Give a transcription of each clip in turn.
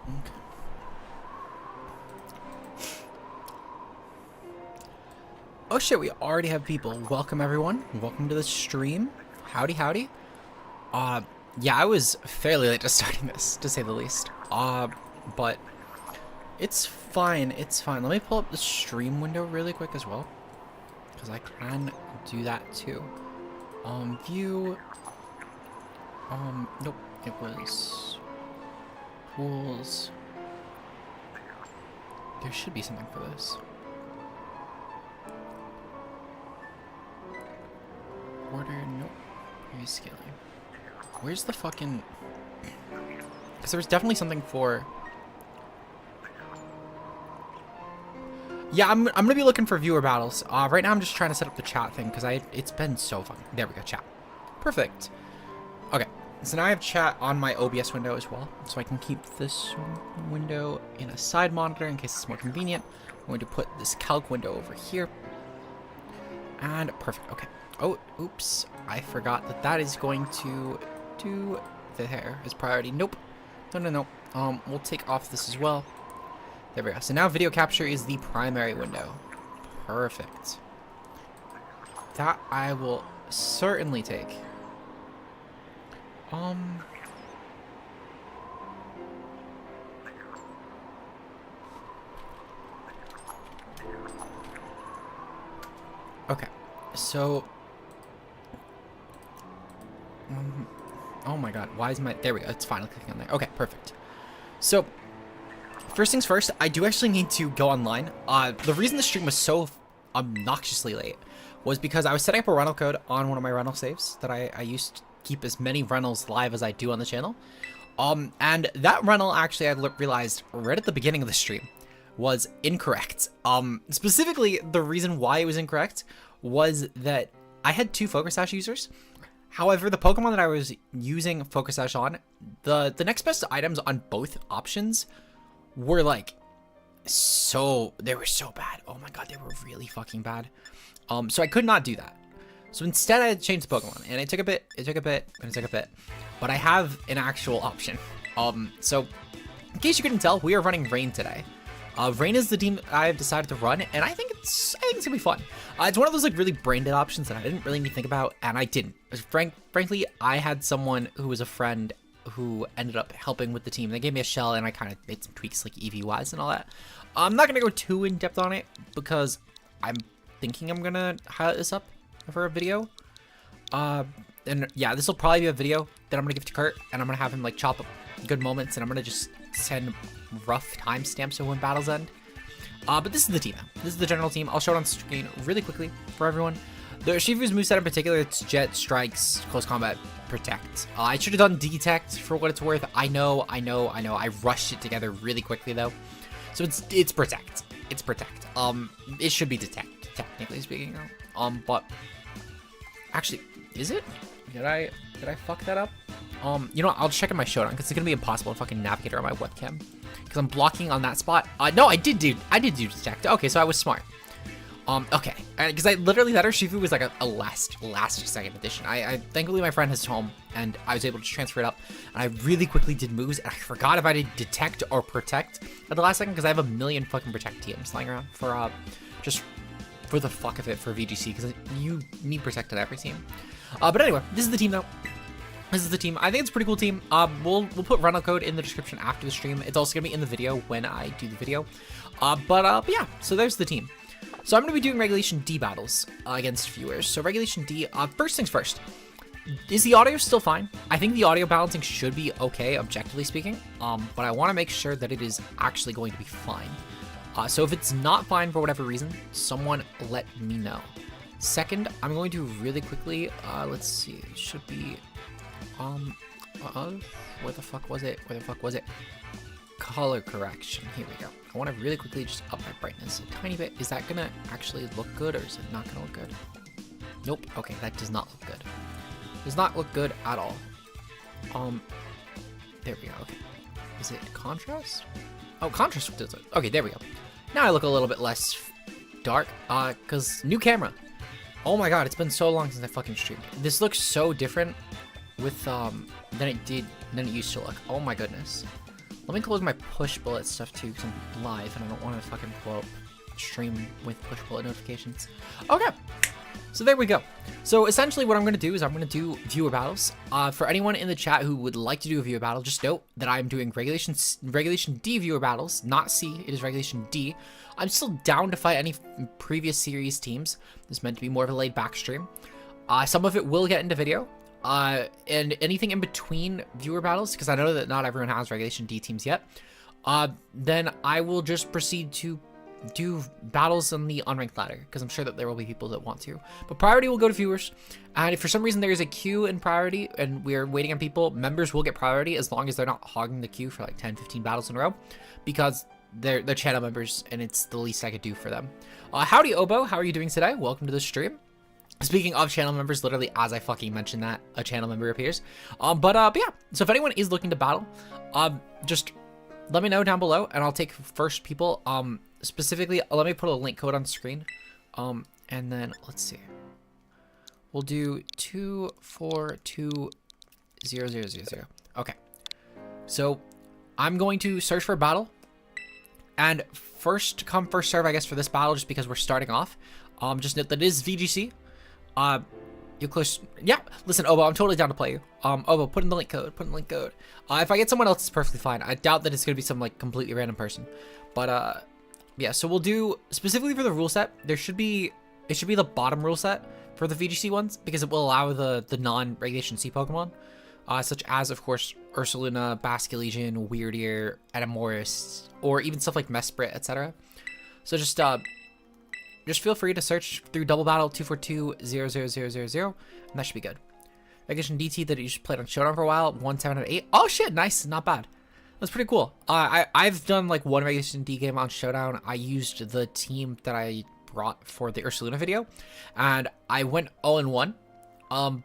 Okay. Oh shit, we already have people. Welcome everyone. Welcome to the stream. Howdy, howdy. Yeah, I was fairly late to starting this, to say the least. But it's fine. It's fine. Let me pull up the stream window really quick as well, because I can do that too. View. Nope. It was pools. There should be something for this. Order, nope. Rescaling. Where's the fucking... Because there was definitely something for... Yeah, I'm gonna be looking for viewer battles. Right now I'm just trying to set up the chat thing because it's been so fun. There we go, chat. Perfect. Okay, so now I have chat on my OBS window as well, so I can keep this window in a side monitor in case it's more convenient. I'm going to put this calc window over here. And perfect, okay. Oh, oops, I forgot that that is going to do there as priority. Nope, no. We'll take off this as well. There we go. So now video capture is the primary window. Perfect. That I will certainly take. Okay, so oh my god, why is my... There we go, it's finally clicking on there. Okay, perfect. So, first things first, I do actually need to go online. The reason the stream was so obnoxiously late was because I was setting up a rental code on one of my rental saves that I used to keep as many rentals live as I do on the channel. And that rental, actually, I realized right at the beginning of the stream was incorrect. Specifically, the reason why it was incorrect was that I had 2 Focus Sash users. However, the Pokemon that I was using Focus Sash on, the next best items on both options were like they were so bad. Oh my god, they were really fucking bad. So I could not do that. So instead I had to change the Pokemon, and it took a bit, but I have an actual option. So in case you couldn't tell, we are running Rain today. Rain is the team I've decided to run, and I think it's gonna be fun. It's one of those like really brain dead options that I didn't really need to think about, and I didn't. Frankly, I had someone who was a friend who ended up helping with the team. They gave me a shell, and I kind of made some tweaks like EV wise and all that. I'm not gonna go too in depth on it because I'm thinking I'm gonna highlight this up for a video. And yeah, this will probably be a video that I'm gonna give to Kurt, and I'm gonna have him like chop up good moments, and I'm gonna just send rough timestamps of when battles end. But this is the team now. This is the general team. I'll show it on screen really quickly for everyone. The Shifu's moveset in particular, it's Jet, Strikes, Close Combat, Protect. I should have done Detect for what it's worth. I know. I rushed it together really quickly though. So it's Protect. It's Protect. It should be Detect, technically speaking. But actually, is it? Did I fuck that up? You know what? I'll check in my showdown because it's gonna be impossible to fucking navigate around my webcam because I'm blocking on that spot. No, I did do Detect. Okay, so I was smart. Okay, because I literally, that Urshifu was like a last second edition. I thankfully my friend has home and I was able to transfer it up, and I really quickly did moves, and I forgot if I did Detect or Protect at the last second because I have a million fucking Protect TMs lying around for just for the fuck of it for VGC because you need Protect on every team. But anyway, this is the team though. This is the team. I think it's a pretty cool team. We'll put rental code in the description after the stream. It's also gonna be in the video when I do the video. But yeah, so there's the team. So I'm gonna be doing Regulation D battles against viewers. So Regulation D, first things first. Is the audio still fine? I think the audio balancing should be okay, objectively speaking. But I wanna make sure that it is actually going to be fine. So if it's not fine for whatever reason, someone let me know. Second, I'm going to really quickly, let's see, it should be, where the fuck was it? Color correction, here we go. I want to really quickly just up my brightness a tiny bit. Is that gonna actually look good, or is it not gonna look good? Nope, okay, that does not look good. Does not look good at all. There we go, okay. Is it contrast? Oh, contrast does it. Okay, there we go. Now I look a little bit less dark, cause new camera. Oh my god, it's been so long since I fucking streamed. This looks so different with, than it used to look. Oh my goodness. Let me close my push bullet stuff too, because I'm live and I don't want to fucking pull up stream with push bullet notifications. Okay. So there we go. So essentially what I'm going to do is I'm going to do viewer battles. For anyone in the chat who would like to do a viewer battle, just note that I'm doing Regulation D viewer battles, not C. It is Regulation D. I'm still down to fight any previous series teams. This is meant to be more of a laid back stream. Some of it will get into video. And anything in between viewer battles, because I know that not everyone has Regulation D teams yet, then I will just proceed to do battles on the unranked ladder, because I'm sure that there will be people that want to. But priority will go to viewers, and if for some reason there is a queue in priority and we're waiting on people, members will get priority as long as they're not hogging the queue for like 10-15 battles in a row, because they're channel members and it's the least I could do for them. Howdy Obo, how are you doing today? Welcome to the stream. Speaking of channel members, literally as I fucking mentioned that, a channel member appears. But yeah, so if anyone is looking to battle, just let me know down below and I'll take first people. Specifically, let me put a link code on the screen. And then let's see. We'll do 2420000. Okay. So I'm going to search for a battle. And first come, first serve, I guess, for this battle, just because we're starting off. Just note that it is VGC. You close. Yeah, listen, Obo, I'm totally down to play you. Obo, put in the link code. Put in the link code. If I get someone else, it's perfectly fine. I doubt that it's gonna be some like completely random person. But yeah. So we'll do specifically for the rule set. It should be the bottom rule set for the VGC ones, because it will allow the non-Regulation C Pokemon, such as of course Ursaluna, Basculegion, Weirdier, Adamoris, or even stuff like Mesprit, etc. So just feel free to search through Double Battle 2420000, and that should be good. Regulation DT that you just played on Showdown for a while, 17 out of 8. Oh shit, nice, not bad. That's pretty cool. I've done like one Regulation D game on Showdown. I used the team that I brought for the Ursaluna video, and I went 0-1.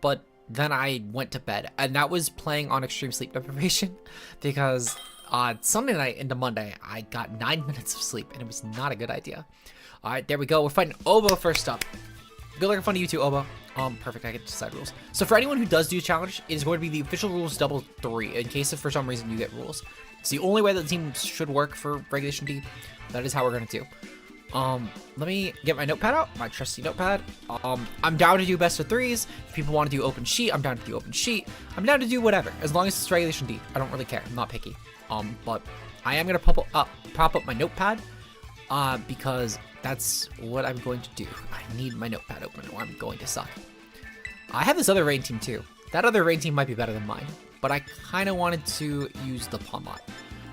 But then I went to bed, and that was playing on extreme sleep deprivation, because Sunday night into Monday, I got 9 minutes of sleep, and it was not a good idea. All right, there we go. We're fighting Obo first up. Good luck and fun to you too, Obo. Perfect. I get to decide rules. So for anyone who does do a challenge, it is going to be the official rules double 3 in case if for some reason you get rules. It's the only way that the team should work for Regulation D. That is how we're going to do. Let me get my notepad out, my trusty notepad. I'm down to do best of 3s. If people want to do open sheet, I'm down to do open sheet. I'm down to do whatever, as long as it's Regulation D. I don't really care. I'm not picky. But I am going to prop up my notepad, because that's what I'm going to do. I need my notepad open or I'm going to suck. I have this other rain team too. That other rain team might be better than mine, but I kind of wanted to use the Palmot,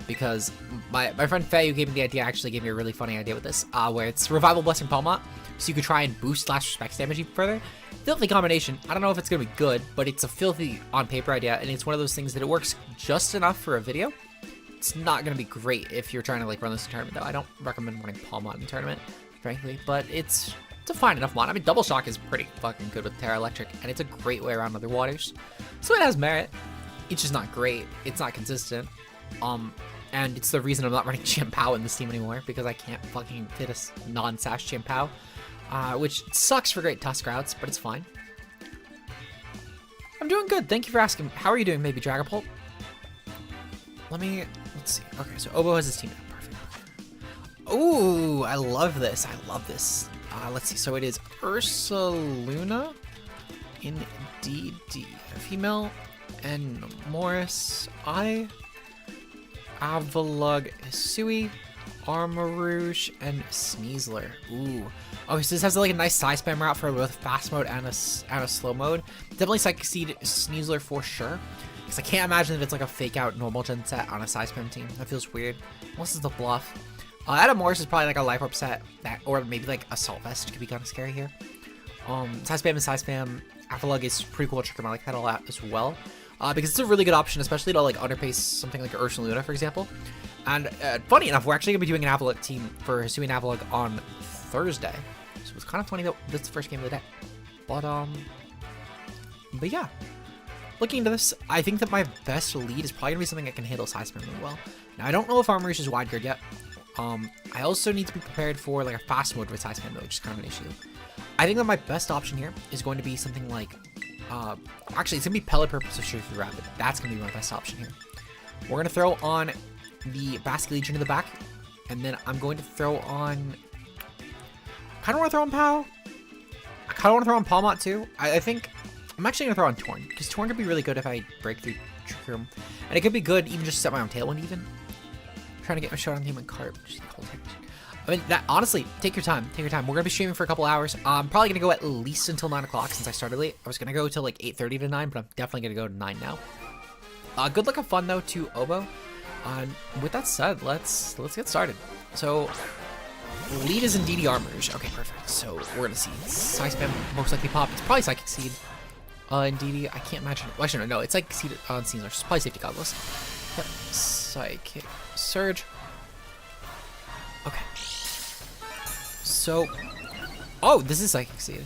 because my friend Faye, who gave me the idea, actually gave me a really funny idea with this, where it's Revival Blessing Palmot, so you could try and boost slash respect damage even further. Filthy combination. I don't know if it's going to be good, but it's a filthy on paper idea, and it's one of those things that it works just enough for a video. It's not going to be great if you're trying to like run this in tournament, though. I don't recommend running Palmot in tournament, frankly, but it's a fine enough mod. I mean, Double Shock is pretty fucking good with Terra Electric, and it's a great way around other waters. So it has merit. It's just not great. It's not consistent. And it's the reason I'm not running Chien-Pao in this team anymore, because I can't fucking fit a non-sash Chien-Pao, which sucks for great Tusk routes, but it's fine. I'm doing good. Thank you for asking. How are you doing, maybe Dragapult? Let's see. Okay, so Obo has his team now. Perfect. Ooh, I love this. I love this. Let's see. So it is Ursaluna in DD. Female and Morris. Avalug Hisui, Armarouge, and Sneasler. Ooh. Okay, so this has like a nice side spam route for both fast mode and a slow mode. Definitely succeed Sneasler for sure. Because I can't imagine that it's like a fake out normal gen set on a side spam team. That feels weird. Unless it's the bluff. Adam Morris is probably like a life orb set, that, or maybe like Assault Vest could be kind of scary here. Side spam and side spam. Avalug is pretty cool to trick him. I like that a lot as well. Because it's a really good option, especially to like underpace something like Ursaluna, for example. And funny enough, we're actually going to be doing an Avalug team for Hisui and Avalug on Thursday. So it's kind of funny that this is the first game of the day. But yeah. Looking into this, I think that my best lead is probably going to be something that can handle side spam really well. Now, I don't know if Armarouge is wide grid yet. I also need to be prepared for like a fast mode with side spam though, which is kind of an issue. I think that my best option here is going to be something like, actually it's going to be Pellet Purpose of Sure Rapid. That's going to be my best option here. We're going to throw on the Basculegion in the back, and then I'm going to throw on... I kind of want to throw on Pow. I kind of want to throw on Palmot too. I think I'm actually going to throw on Torn, because Torn could be really good if I break through Trick Room. And it could be good even just set my own Tailwind even. I'm trying to get my shot on Human Carp. I mean, that honestly, take your time. Take your time. We're going to be streaming for a couple hours. I'm probably going to go at least until 9 o'clock since I started late. I was going to go till like 8:30 to 9, but I'm definitely going to go to 9 now. Good luck and fun though to Obo. With that said, let's get started. So, lead is Indeedee Armors. Okay, perfect. So, we're going to see Psy Spam most likely pop. It's probably Psychic Seed. Indeedee, I can't imagine. Well, actually, no, it's like Seed on Sneasler. It's probably Safety Godless. Yep, Psychic Surge. Okay. So, oh, this is Psychic Seed.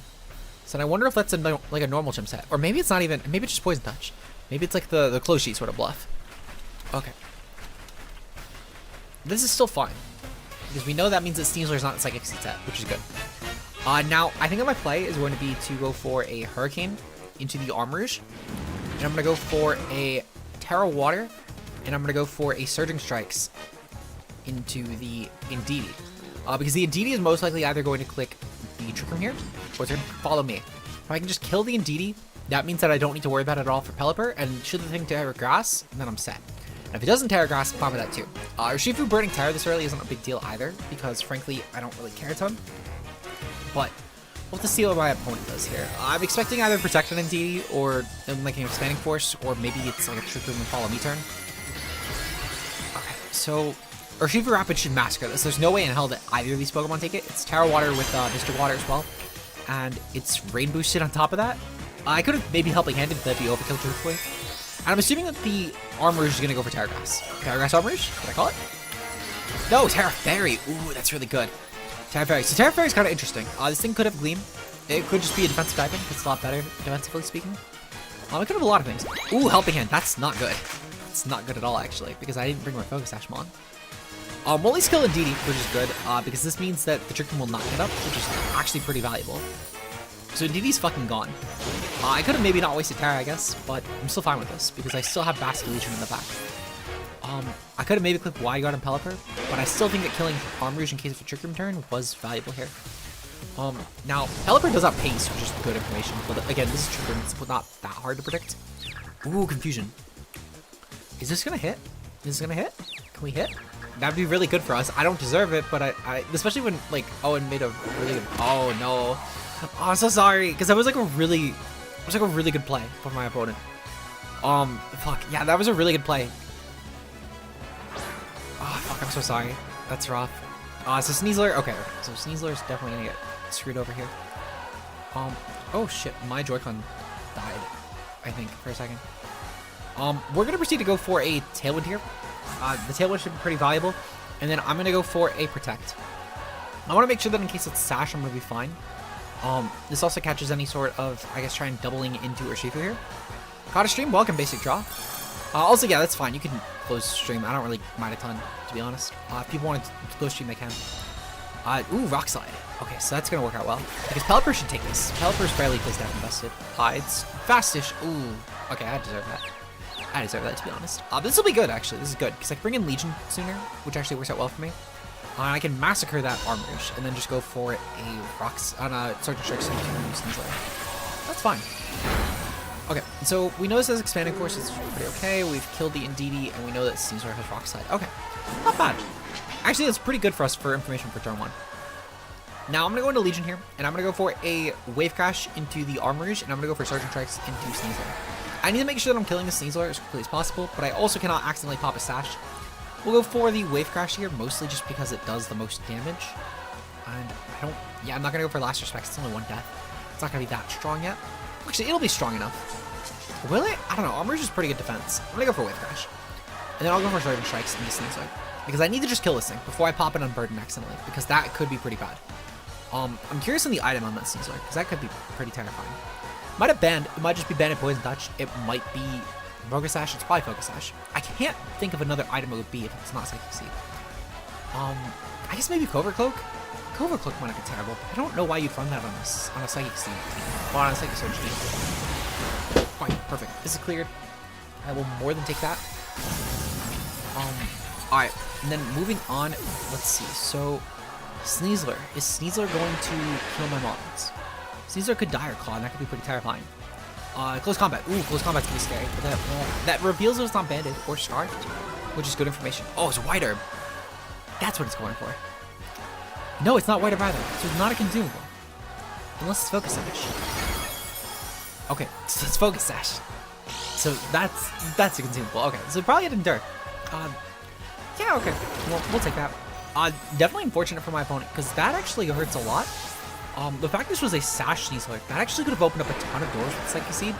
So I wonder if that's like a normal gym set. Or maybe it's not even, maybe it's just Poison Touch. Maybe it's like the close sheet sort of bluff. Okay. This is still fine. Because we know that means that Sneasler's not a Psychic Seed set, which is good. Now, I think that my play is going to be to go for a Hurricane into the Armors. And I'm going to go for a Terra Water. And I'm going to go for a Surging Strikes into the Indeedee. Because the Indeedee is most likely either going to click the Trick Room here, or it's going to follow me. If I can just kill the Indeedee, that means that I don't need to worry about it at all for Pelipper, and should the thing Terra Grass, then I'm set. And if it doesn't Terra Grass, I'm fine with that too. Urshifu burning Terra this early isn't a big deal either, because frankly, I don't really care a ton. But we'll have to see what my opponent does here. I'm expecting either Protect an Indeedee, or like an Expanding Force, or maybe it's like a Trick Room and Follow Me turn. Okay, so Urshifu Rapid should massacre this. There's no way in hell that either of these Pokemon take it. It's Terra Water with Mr. Water as well. And it's Rain Boosted on top of that. I could have maybe Helping Handed the Overkill truthfully. And I'm assuming that the Armor is going to go for Terra Grass. Terra Grass Armors? Did I call it? No, Terra Fairy. Ooh, that's really good. Terra Fairy. So Terra Fairy is kind of interesting. This thing could have Gleam. It could just be a defensive typing. It's a lot better defensively speaking. It could have a lot of things. Ooh, Helping Hand. That's not good. It's not good at all actually, because I didn't bring my Focus Sash on. We'll at least kill Indeedee, which is good, because this means that the Trick Room will not get up, which is actually pretty valuable. So Indeedee's fucking gone. I could have maybe not wasted Terra, I guess, but I'm still fine with this, because I still have Basculegion in the back. I could have maybe clicked Wide Guard and Pelipper, but I still think that killing Armrouge in case of a Trick Room turn was valuable here. Now, Pelipper does have Pace, which is good information, but again, this is Trick Room, it's not that hard to predict. Ooh, Confusion. Is this gonna hit? Is this gonna hit? Can we hit? That'd be really good for us. I don't deserve it, but I especially when like Owen made a really good, oh no. Oh, I'm so sorry, because that was like a really good play for my opponent. Fuck, yeah, that was a really good play. Oh fuck, I'm so sorry. That's rough. So Sneasler, okay, so Sneasler is definitely gonna get screwed over here. Oh shit, my Joy-Con died, I think, for a second. We're gonna proceed to go for a Tailwind here. The Tailwind should be pretty valuable. And then I'm going to go for a Protect. I want to make sure that in case it's Sash, I'm going to be fine. This also catches any sort of, I guess, trying doubling into Urshifu here. Caught a stream, welcome, basic draw. Also, yeah, that's fine. You can close stream. I don't really mind a ton, to be honest. If people want to close stream, they can. Ooh, Rock Slide. Okay, so that's going to work out well. Because Pelipper should take this. Pelipper's fairly placed down invested. It's Fastish. Ooh, okay, I deserve that. I deserve that, to be honest. This will be good, actually. This is good, because I can bring in Legion sooner, which actually works out well for me. I can massacre that Armors, and then just go for a Rocks on a Sergeant Strikes into Sneasler. That's fine. Okay, so we know this has Expanding Force. It's pretty okay. We've killed the Indeedee, and we know that Sneasler has Rock Slide. Okay, not bad. Actually, that's pretty good for us for information for turn 1. Now, I'm going to go into Legion here, and I'm going to go for a Wave Crash into the Armors, and I'm going to go for Sergeant Strikes into Sneasler. I need to make sure that I'm killing the Sneasler as quickly as possible, but I also cannot accidentally pop a Sash. We'll go for the Wave Crash here, mostly just because it does the most damage. And I'm not going to go for Last Respect, it's only 1 death. It's not going to be that strong yet. Actually, it'll be strong enough. Will it? I don't know, Armor's is pretty good defense. I'm going to go for Wave Crash. And then I'll go for Sergeant Strikes into Sneasler. Because I need to just kill this thing before I pop it on Burden accidentally, because that could be pretty bad. I'm curious on the item on that Sneasler, because that could be pretty terrifying. Might have banned, it might just be Banded Poison Touch, it might be Focus Sash, it's probably Focus Sash. I can't think of another item it would be if it's not Psychic Seed. I guess maybe Covert Cloak? Covert Cloak might not be terrible. I don't know why you'd run that on a Psychic Seed team, or on a Psychic Surge team. Fine, perfect. This is cleared. I will more than take that. Alright, and then moving on, let's see. So, Sneasler. Is Sneasler going to kill my mons? Sneasler could die or claw, and that could be pretty terrifying. Close combat. Ooh, close combat's gonna be scary. But that reveals it was not banded or scarfed, which is good information. Oh, it's a white herb. That's what it's going for. No, it's not white herb either. So it's not a consumable. Unless it's focus sash. Okay, so it's focus sash. So that's a consumable. Okay, so probably an endure. Yeah, okay. We'll take that. Definitely unfortunate for my opponent, because that actually hurts a lot. The fact this was a Sash Sneasler, that actually could have opened up a ton of doors with Psychic Seed,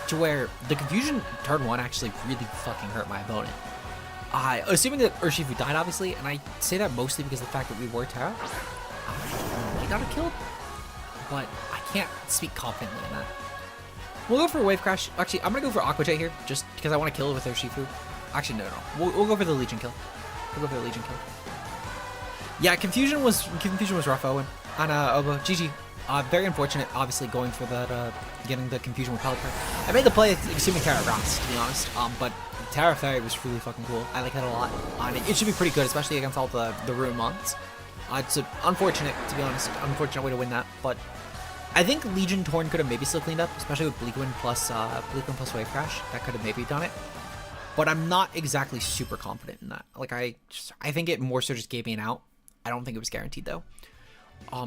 to where the confusion turn 1 actually really fucking hurt my opponent. Assuming that Urshifu died, obviously, and I say that mostly because of the fact that we were Terra, he got it killed, but I can't speak confidently in that. We'll go for Wave Crash. Actually, I'm gonna go for Aqua Jet here, just because I want to kill it with Urshifu. Actually, no. We'll go for the Legion kill. We'll go for the Legion kill. Yeah, confusion was rough, Owen. On Obo, GG. Very unfortunate, obviously, going for that, getting the confusion with Pelipper. I made the play assuming Terra Grass, to be honest, but Terra Fairy was really fucking cool. I like it a lot. It should be pretty good, especially against all the Ruin mons. It's unfortunate, to be honest, unfortunate way to win that, but I think Legion Torn could have maybe still cleaned up, especially with Bleak Wind plus Wave Crash. That could have maybe done it. But I'm not exactly super confident in that. Like, I think it more so just gave me an out. I don't think it was guaranteed, though.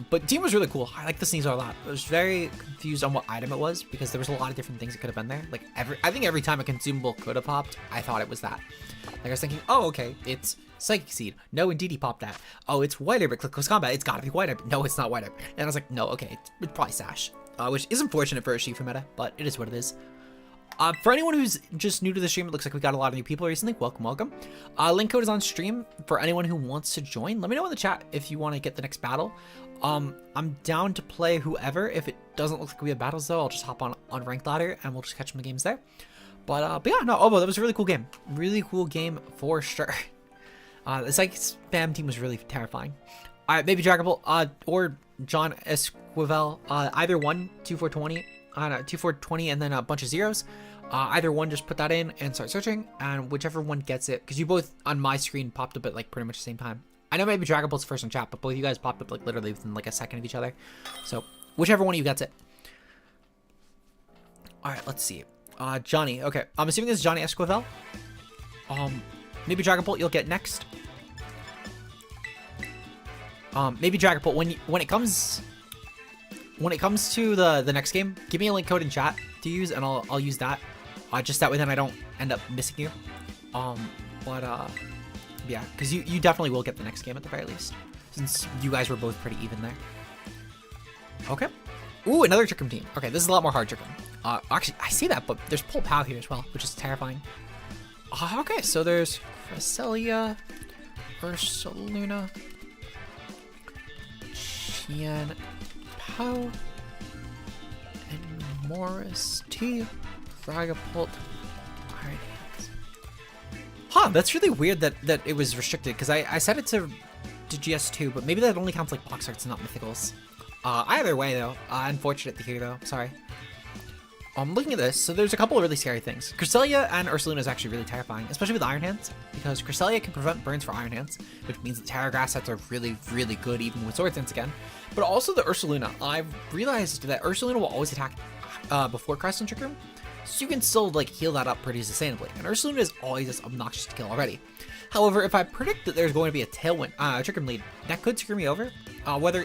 But team was really cool. I like the Sneasler a lot. I was very confused on what item it was, because there was a lot of different things that could have been there. Like, I think every time a consumable could have popped, I thought it was that. Like, I was thinking, oh, okay, it's Psychic Seed. No, indeed, he popped that. Oh, it's White Herb, click close combat. It's gotta be White Herb. No, it's not White Herb. And I was like, no, okay, it's probably Sash. Which is unfortunate for a Shifu meta, but it is what it is. For anyone who's just new to the stream, it looks like we got a lot of new people recently. Welcome, welcome. Link code is on stream for anyone who wants to join. Let me know in the chat if you want to get the next battle. I'm down to play whoever. If it doesn't look like we have battles, though, I'll just hop on ranked ladder and we'll just catch some games there. But yeah, no, Obo, that was a really cool game. Really cool game for sure. The Psychic Spam team was really terrifying. Alright, maybe Dragapult, or John Esquivel, either one, 2420, 2420 and then a bunch of zeros. Either one, just put that in and start searching, and whichever one gets it, because you both on my screen popped up at like pretty much the same time. I know maybe Dragapult's first in chat, but both of you guys popped up like literally within like a second of each other. So whichever one of you gets it. All right, let's see. Johnny. Okay, I'm assuming this is Johnny Esquivel. Maybe Dragapult you'll get next. Maybe Dragapult when it comes to the next game, give me a link code in chat to use, and I'll use that. Just that way, then I don't end up missing you. Yeah, because you definitely will get the next game at the very least, since you guys were both pretty even there. Okay. Ooh, another Trick Room team. Okay, this is a lot more hard Trick Room. Actually, I see that, but there's Pull Pow here as well, which is terrifying. Okay, so there's Cresselia, Ursaluna, Qian Pao, and Morris T, Dragapult. Alright. Huh, that's really weird that it was restricted, because I set it to GS2, but maybe that only counts like box arts and not mythicals. Either way, though, unfortunate to hear, though. Sorry. Looking at this, so there's a couple of really scary things. Cresselia and Ursaluna is actually really terrifying, especially with Iron Hands, because Cresselia can prevent burns for Iron Hands, which means that Terra Grass sets are really, really good even with Sword Dance again. But also the Ursaluna, I've realized that Ursaluna will always attack before Crest and Trick Room, so you can still like heal that up pretty sustainably. And Ursaluna is always just obnoxious to kill already. However, if I predict that there's going to be a Tailwind, Trick Room lead, that could screw me over.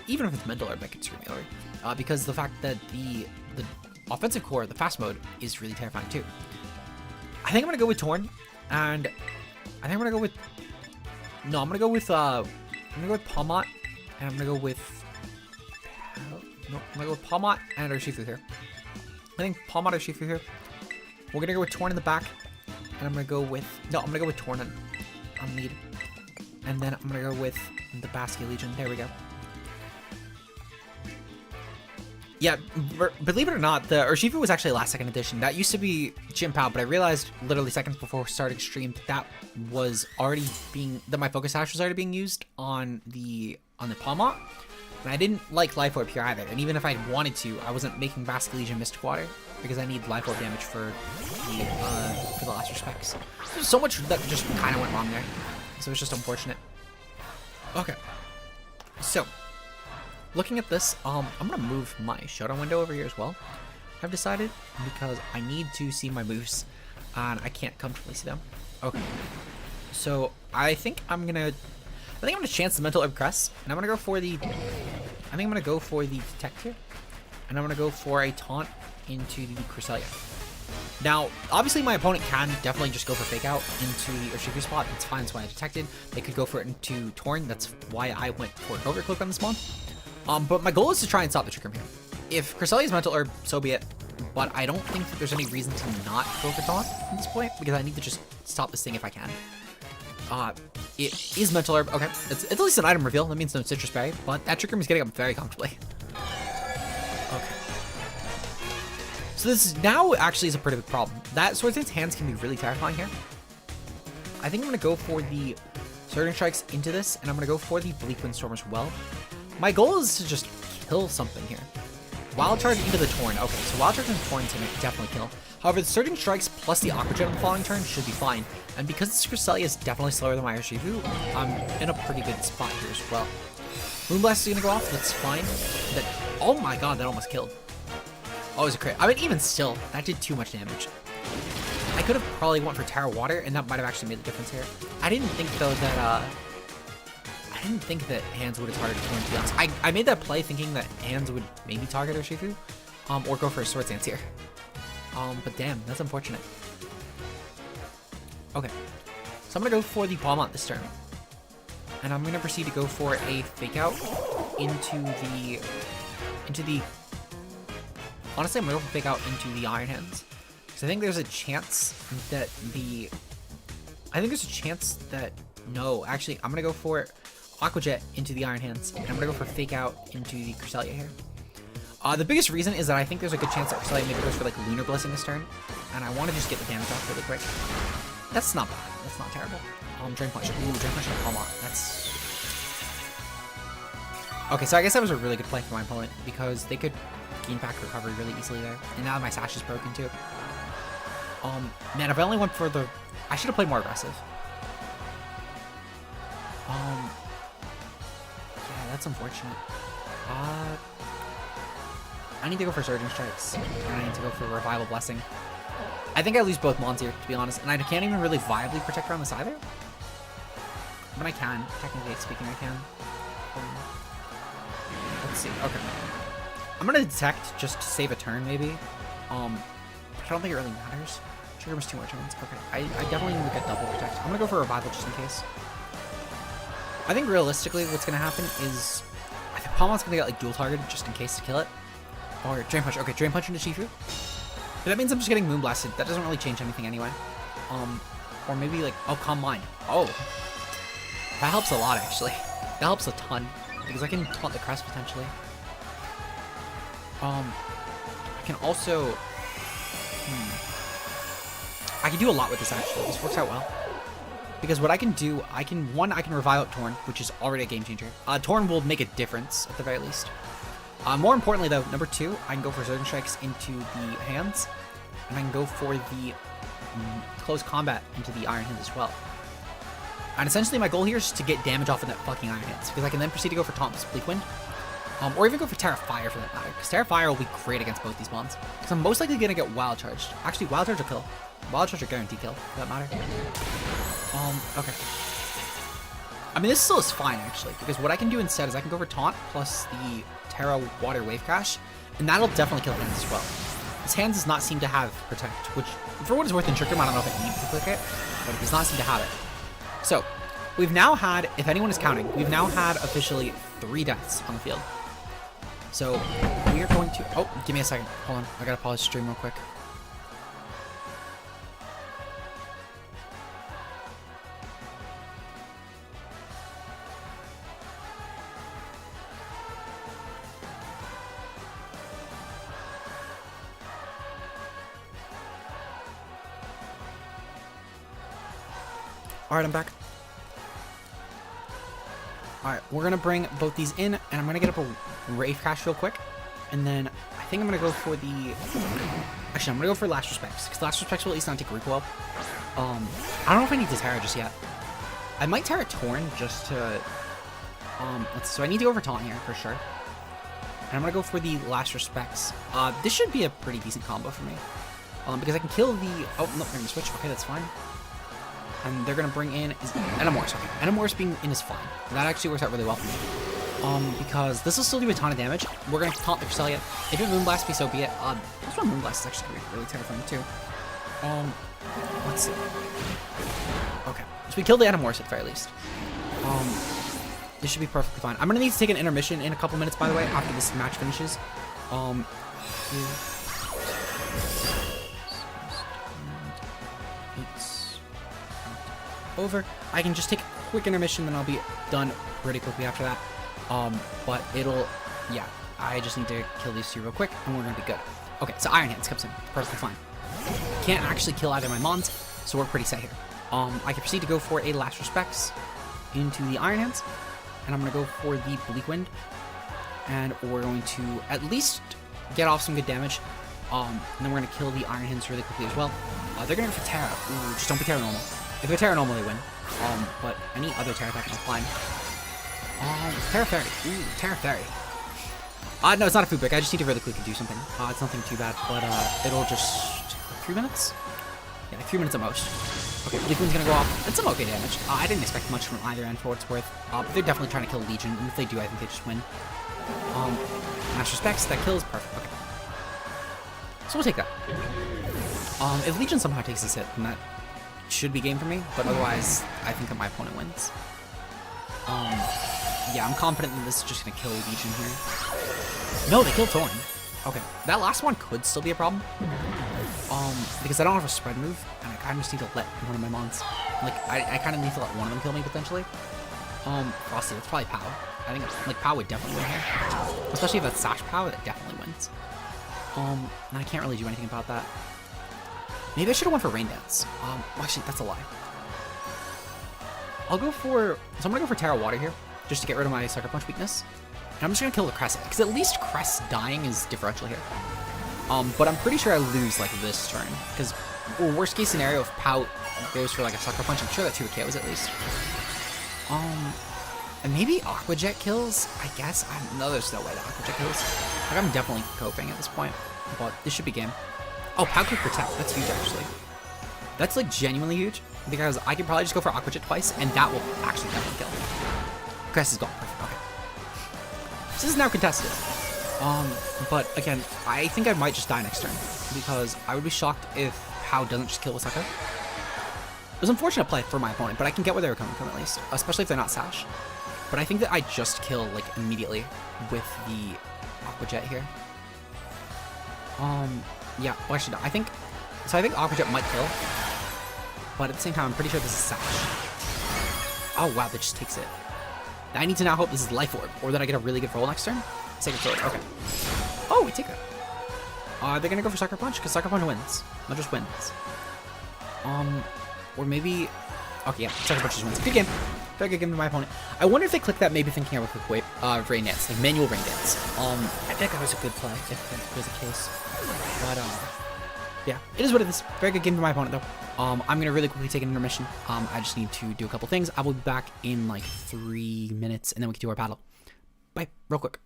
Even if it's Mental Herb, that could screw me over. Because the fact that the offensive core, the fast mode, is really terrifying too. I think I'm gonna go with Torn, and I think I'm gonna go with Palmot, and I'm gonna go with Palmot and Urshifu here. I think Palmot or Urshifu here. We're gonna go with Torn in the back, and I'm gonna go with Torn on lead, and then I'm gonna go with the Basculegion. There we go. Yeah, believe it or not, the Urshifu was actually last second edition. That used to be Chimpao, but I realized literally seconds before starting stream that was already that my Focus Sash was already being used on the Palmot. And I didn't like Life Orb here either. And even if I wanted to, I wasn't making Basculegion Mystic Water because I need Life Orb damage for the last respects. There's so much that just kind of went wrong there. so it's just unfortunate. Okay. So, looking at this, I'm gonna move my showdown window over here as well. I've decided, because I need to see my moves, and I can't comfortably see them. Okay. So I think I'm gonna chance the mental herb crest, and I'm gonna go for the detect here, and I'm gonna go for a taunt into the Cresselia. Now, obviously my opponent can definitely just go for fake out into the Urshifu spot. It's fine, that's why I detected. They could go for it into Torn. That's why I went for an overcloak on this spawn. But my goal is to try and stop the Trick Room here. If Cresselia's mental herb, so be it. But I don't think that there's any reason to not go for taunt at this point, because I need to just stop this thing if I can. It is mental herb. Okay, it's at least an item reveal. That means no citrus berry, but that Trick Room is getting up very comfortably. Okay. So this now actually is a pretty big problem. That Swords Dance hands can be really terrifying here. I think I'm gonna go for the Surging Strikes into this, and I'm gonna go for the Bleak Windstorm as well. My goal is to just kill something here. Wild Charge into the Torn. Okay, so Wild Charge into Torn is gonna definitely kill. However, the Surging Strikes plus the Aqua Jet on the following turn should be fine. And because this Cresselia is definitely slower than my Urshifu, I'm in a pretty good spot here as well. Moonblast is gonna go off, that's fine. Oh my god, that almost killed. Oh, it was a crit. I mean, even still, that did too much damage. I could have probably went for Terra Water, and that might have actually made the difference here. I didn't think, though, that, Hands would have targeted Torn, to be honest. I made that play thinking that Hands would maybe target Urshifu, or go for a Swords Dance here. But damn, that's unfortunate. Okay, so I'm gonna go for the Palmont this turn. And I'm gonna proceed to go for a Fake Out into the... Honestly, I'm gonna go for Fake Out into the Iron Hands. Because I think there's a chance that no, actually, I'm gonna go for Aqua Jet into the Iron Hands, and I'm gonna go for Fake Out into the Cresselia here. The biggest reason is that I think there's a good chance that Cresselia maybe goes for like Lunar Blessing this turn, and I want to just get the damage off really quick. That's not bad. That's not terrible. Drain Punch. Ooh, Drain Punch on Palmont. That's... Okay, so I guess that was a really good play for my opponent, because they could gain back recovery really easily there. And now my Sash is broken too. Man, if I only went for the... I should have played more aggressive. Yeah, that's unfortunate. I need to go for Surging Strikes, and I need to go for Revival Blessing. I think I lose both Mons here, to be honest, and I can't even really viably protect around this either. But I can, technically speaking, I can. Let's see, okay. I'm gonna detect just to save a turn, maybe. But I don't think it really matters. Trigger was 2 more turns. Okay, I definitely need to get double protect. I'm gonna go for Revival just in case. I think realistically what's gonna happen is I think Palmont's gonna get like dual targeted just in case to kill it. Or Drain Punch. Okay, Drain Punch into Shifu. But that means I'm just getting Moonblasted. That doesn't really change anything anyway. Or maybe like, oh, Calm Mind. Oh. That helps a lot actually. That helps a ton. Because I can taunt the crest potentially. I can also I can do a lot with this actually. This works out well. Because what I can do, I can revive up Torn, which is already a game changer. Torn will make a difference at the very least. More importantly though, number 2, I can go for Surging Strikes into the hands, and I can go for the close combat into the Iron Hands as well. And essentially my goal here is to get damage off of that fucking Iron Hands, because I can then proceed to go for Taunt with Bleak Wind, or even go for Terra Fire for that matter, because Terra Fire will be great against both these mons. Because I'm most likely going to get Wild Charged. Actually, Wild Charge will kill. Wild Charge will guarantee kill, for that matter. Okay. I mean, this still is fine, actually, because what I can do instead is I can go for Taunt plus the Terra Water Wave Crash, and that'll definitely kill Hands as well. His Hands does not seem to have Protect, which, for what it's worth in Trick Room, I don't know if it needs to click it, but it does not seem to have it. So, we've now had, if anyone is counting, we've now had officially 3 deaths on the field. So, we are going to... Oh, give me a second. Hold on. I gotta pause the stream real quick. Alright, I'm back. Alright, we're gonna bring both these in, and I'm gonna get up a Wave Crash real quick, and then I think I'm gonna go for the... Actually, I'm gonna go for Last Respects, because Last Respects will at least not take recoil. I don't know if I need to Terra just yet. I might Torn just to, so I need to go for Taunt here, for sure. And I'm gonna go for the Last Respects. This should be a pretty decent combo for me. Because I can kill the, oh, no, they're gonna switch, okay, that's fine. And they're gonna bring in, Enamorse, okay. Enamorse being in is fine. That actually works out really well for me. Because this will still do a ton of damage. We're gonna taunt the Cresselia. If it Moonblast me, so be it. This one Moonblast is actually really terrifying too. Let's see. Okay, so we killed the Enamorse at the very least. This should be perfectly fine. I'm gonna need to take an intermission in a couple minutes, by the way, after this match finishes. It's over. I can just take a quick intermission, then I'll be done pretty quickly after that. But it'll, yeah, I just need to kill these two real quick, and we're gonna be good. Okay, so Iron Hands comes in, perfectly fine. Can't actually kill either of my Mons, so we're pretty set here. I can proceed to go for a Last Respects into the Iron Hands, and I'm gonna go for the Bleak Wind, and we're going to at least get off some good damage. And then we're gonna kill the Iron Hands really quickly as well. They're gonna go for Terra. Ooh, just don't be Terra Normal. If they're Terra Normal, they win. But any other Terra attack is fine. Terra Fairy. Ooh, Terra Fairy. No, it's not a food break. I just need to really quickly do something. It's nothing too bad, but it'll just 3 minutes. Yeah, like 3 minutes at most. Okay, Bleak Wind's gonna go off. That's some okay damage. I didn't expect much from either end for what it's worth. But they're definitely trying to kill Legion, and if they do, I think they just win. Last Respects, that kill is perfect. Okay. So we'll take that. If Legion somehow takes this hit, then that should be game for me, but otherwise, I think that my opponent wins. Yeah, I'm confident that this is just gonna kill Legion here. No, they killed Thorn. Okay, that last one could still be a problem. Because I don't have a spread move, and I kind of just need to let one of my Mons, like, I kind of need to let one of them kill me, potentially. Frosty, that's probably Pow. I think, like, Pow would definitely win here. Especially if that's Sash Pow, that definitely wins. And I can't really do anything about that. Maybe I should have went for Rain Dance. Well, actually, that's a lie. I'll go for, so I'm gonna go for Terra Water here, just to get rid of my Sucker Punch weakness. And I'm just gonna kill the Crest, because at least Crest dying is differential here. But I'm pretty sure I lose, like, this turn, because, well, worst case scenario, if Pout goes for, like, a Sucker Punch, I'm sure that 2 KOs at least. And maybe Aqua Jet kills, I guess. No, there's no way that Aqua Jet kills. Like, I'm definitely coping at this point, but this should be game. Oh, Pout could protect. That's huge, actually. That's, like, genuinely huge, because I could probably just go for Aqua Jet twice, and that will actually definitely kill. Crest is gone. Perfect. Okay. This is now contested. But again, I think I might just die next turn, because I would be shocked if Pow doesn't just kill with Sucker. It was an unfortunate play for my opponent, but I can get where they were coming from at least, especially if they're not Sash. But I think that I just kill, like, immediately with the Aqua Jet here. Yeah, well, actually, no, I think Aqua Jet might kill, but at the same time, I'm pretty sure this is Sash. Oh, wow, that just takes it. I need to now hope this is Life Orb, or that I get a really good roll next turn. Sacred Sword, okay. Oh, we take that. They're gonna go for Sucker Punch, because Sucker Punch wins. Not just wins. Or maybe, okay, yeah, Sucker Punch just wins. Good game. Very good game to my opponent. I wonder if they click that, maybe thinking of a quick wave, Rain Dance, like manual Rain Dance. I think that was a good play, if that was the case. But, yeah, it is what it is. Very good game to my opponent, though. I'm gonna really quickly take an intermission. I just need to do a couple things. I will be back in, like, 3 minutes, and then we can do our battle. Bye, real quick.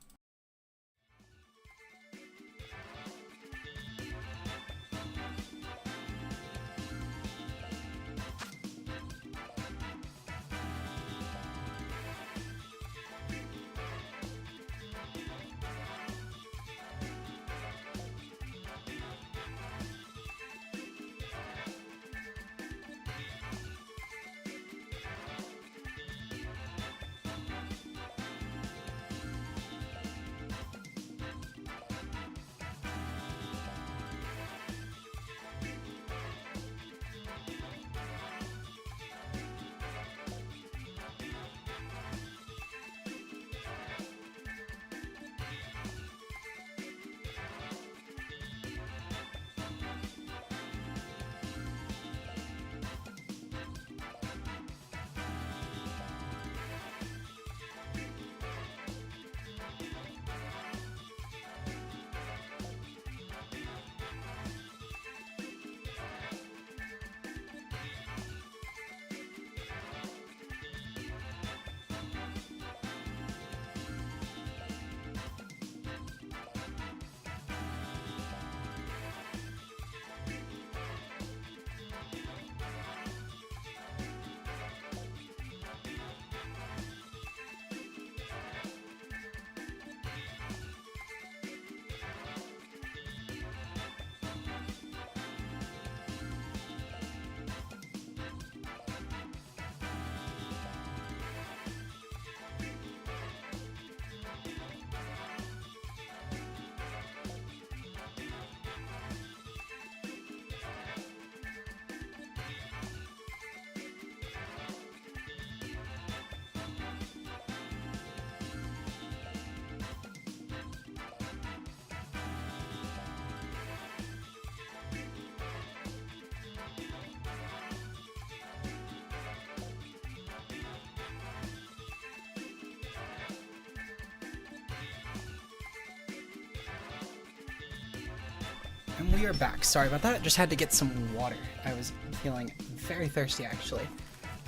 And we are back. Sorry about that. Just had to get some water. I was feeling very thirsty, actually.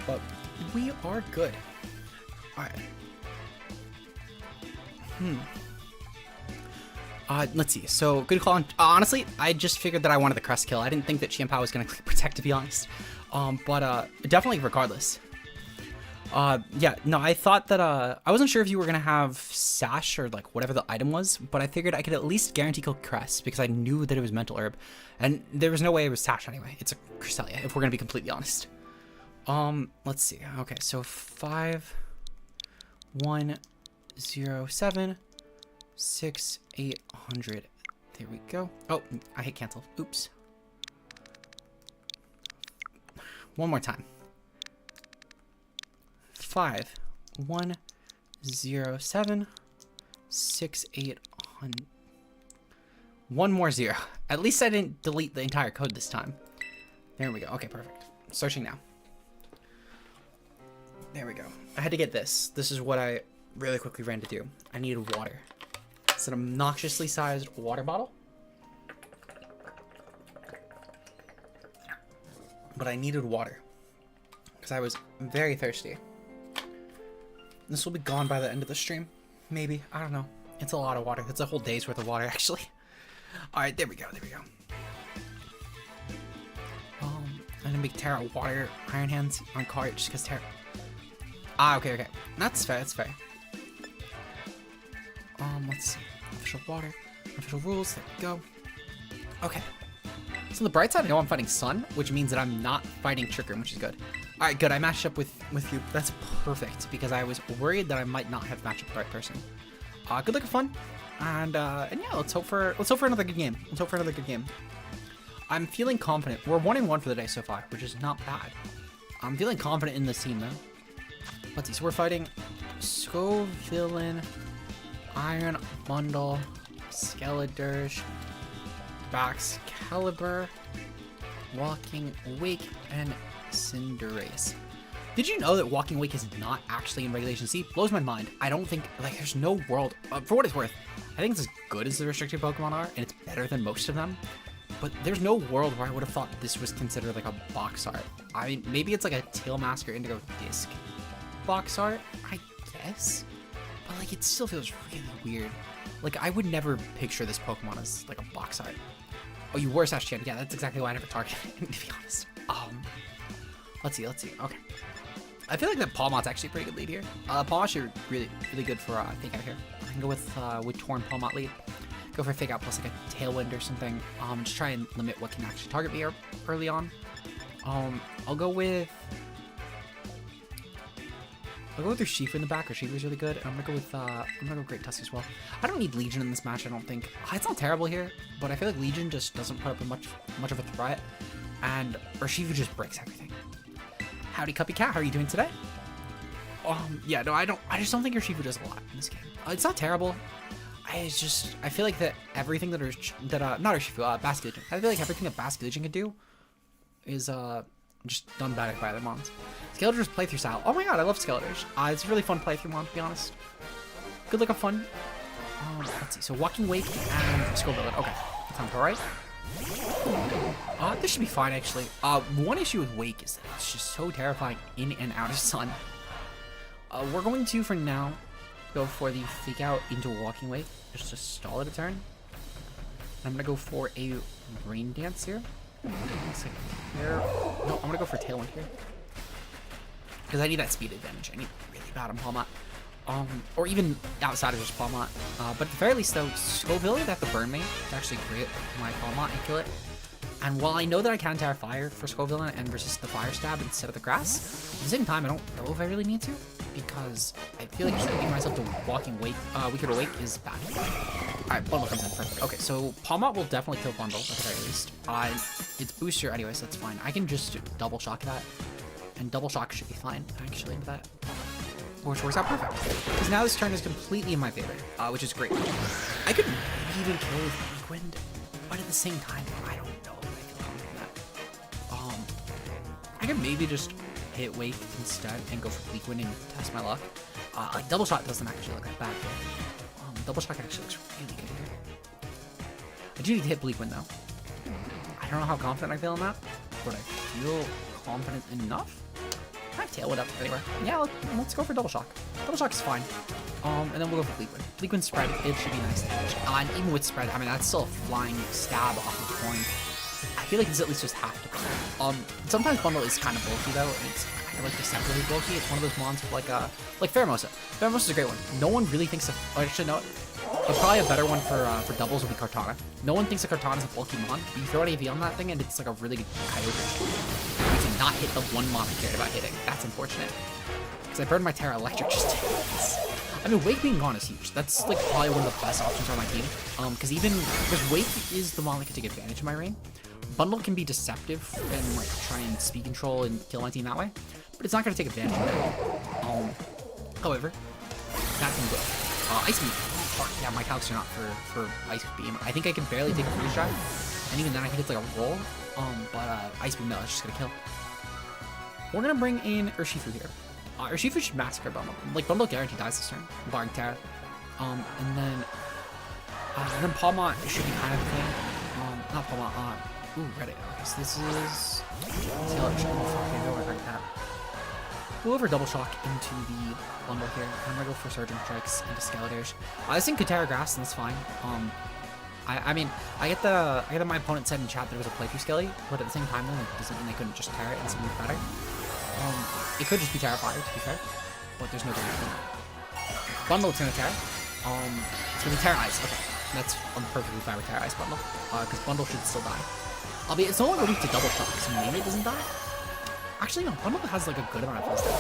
But we are good. Alright. Let's see. So, good call on... honestly, I just figured that I wanted the crest kill. I didn't think that Chimpao was going to protect, to be honest. But definitely regardless. Yeah, no, I thought that, I wasn't sure if you were going to have Sash or, like, whatever the item was, but I figured I could at least guarantee kill Crest because I knew that it was Mental Herb, and there was no way it was Sash anyway. It's a Cresselia, if we're going to be completely honest. Let's see. Okay, so 5, 1, 0, 7, 6, 800. There we go. Oh, I hit cancel. Oops. One more time. 5, 1, 0, 7, 6, 800. One more 0. At least I didn't delete the entire code this time. There we go. Okay, perfect. Searching now. There we go. I had to get this. This is what I really quickly ran to do. I needed water. It's an obnoxiously sized water bottle. But I needed water because I was very thirsty. This will be gone by the end of the stream. Maybe. I don't know. It's a lot of water. It's a whole day's worth of water, actually. Alright, there we go. There we go. I'm gonna make Terra water Iron Hands on cart just because Terra... Ah, okay, okay. That's fair, that's fair. Let's see. Official water. Official rules. There we go. Okay. So on the bright side, I know I'm fighting Sun, which means that I'm not fighting Trick Room, which is good. Alright, good. I matched up with you. That's perfect, because I was worried that I might not have matched up with the right person. Good luck and fun. And yeah, let's hope for another good game. Let's hope for another good game. I'm feeling confident. We're 1-1 for the day so far, which is not bad. I'm feeling confident in this team, though. Let's see. So we're fighting Scovillain, Iron Bundle, Skeledirge, Basculegion, Walking Wake, and Cinderace. Did you know that Walking Wake is not actually in Regulation C? Blows my mind. I don't think, like, there's no world, for what it's worth, I think it's as good as the restricted Pokemon are, and it's better than most of them, but there's no world where I would have thought this was considered, like, a box art. I mean, maybe it's, like, a Tailmaster Indigo Disc box art, I guess, but, like, it still feels really weird. Like, I would never picture this Pokemon as, like, a box art. Oh, you were Sash Chan. Yeah, that's exactly why I never targeted it, to be honest. Let's see. Okay. I feel like that Palmot's actually a pretty good lead here. Palmot should be really good for Fake Out here. I can go with Torn Palmot lead. Go for Fake Out plus like a Tailwind or something. Just try and limit what can actually target me early on. I'll go with Urshifu in the back. Urshifu's really good. And I'm gonna go Great Tusk as well. I don't need Legion in this match, I don't think. It's not terrible here, but I feel like Legion just doesn't put up much of a threat. And Urshifu just breaks everything. Howdy, Cuppy Cat. How are you doing today? Yeah, no, I just don't think Urshifu does a lot in this game. It's not terrible. I feel like that everything not Urshifu, Basculegion. I feel like everything that Basculegion can do is just done better by other mons. Skeletor's playthrough style. Oh my god, I love Skeletor's. It's a really fun playthrough mon, to be honest. Good luck and fun. Let's see. So Walking Wake and Scovillain. Okay, sounds alright. This should be fine, actually. One issue with Wake is that it's just so terrifying in and out of Sun. We're going to, for now, go for the Fake Out into Walking Wake, just to stall it a turn. I'm gonna go for a Rain Dance here. Looks like here. No, I'm gonna go for Tailwind here. Because I need that speed advantage. I need really bad on Palmot. Or even outside of just Palmot. But at the very least, though, Scovillain would have to burn me to actually create my Palmot and kill it. And while I know that I can Terra Fire for Scovillain and resist the Fire Stab instead of the Grass, at the same time, I don't know if I really need to, because I feel like just leaving myself to Walking Wake, Wicked Awake is bad. Alright, Bundle comes in, perfect. Okay, so Palmot will definitely kill Bundle, at the very least. It's Booster anyways, that's fine. I can just Double Shock that, and Double Shock should be fine, actually, with that. Which works out perfect. Because now this turn is completely in my favor, which is great. I could even kill with Weak Wind, but at the same time, I don't know if I feel confident in that. I could maybe just hit Wake instead and go for Weak Wind and test my luck. Like Double Shot doesn't actually look that bad here. Double Shock actually looks really good here. I do need to hit Bleak Wind though. don't know how confident I feel in that, but I feel confident enough. I have Tailwind up anywhere. Yeah, let's go for Double Shock. Double Shock is fine. And then we'll go for Bleak Wind. Bleak Wind spread, it should be nice damage. And even with spread, I mean, that's still a flying stab off of the coin. I feel like it's at least just half to bundle. Sometimes bundle is kind of bulky though, and it's kind of like deceptively bulky. It's one of those mons with like Pheromosa. Pheromosa is a great one. No one really thinks of, actually no, but probably a better one for doubles would be Kartana. No one thinks of Kartana as a bulky mon, but you throw an AV on that thing and it's like a really good Kyogre. You can not hit the one mon I cared about hitting. That's unfortunate. Because I burned my Terra Electric just to hit this. I mean, Wake being gone is huge. That's like probably one of the best options on my team. Because Wake is the mon that can take advantage of my rain. Bundle can be deceptive and like try and speed control and kill my team that way, but it's not going to take advantage of it. However, that can go. Ice Beam. Oh, yeah, my calcs are not for Ice Beam. I think I can barely take a freeze drive, and even then I think it's like a roll. Ice Beam, no, it's just gonna kill. We're gonna bring in Urshifu here. Urshifu should massacre Bundle. Like Bundle guaranteed dies this turn, barring Terra. And then Palmont should be kind of a thing. Not Palmont. Ooh, Reddit. Okay, so this is We'll over Double Shock into the bundle here. I'm gonna go for Surging Strikes into Skeletors. This thing could Terra Grass, and that's fine. I mean, I get that my opponent said in chat that it was a playthrough Skelly, but at the same time, though, it doesn't mean they couldn't just Terra it and something better. It could just be Terra Fire, to be fair, but there's no guarantee in that. Bundle, it's gonna Terra. It's gonna be Terra Ice. Okay, that's perfectly fine with Terra Ice bundle, because bundle should still die. Albeit it's no longer weak to Double Shock, so maybe it doesn't die. Actually, no, bundle has like a good amount of full stamina.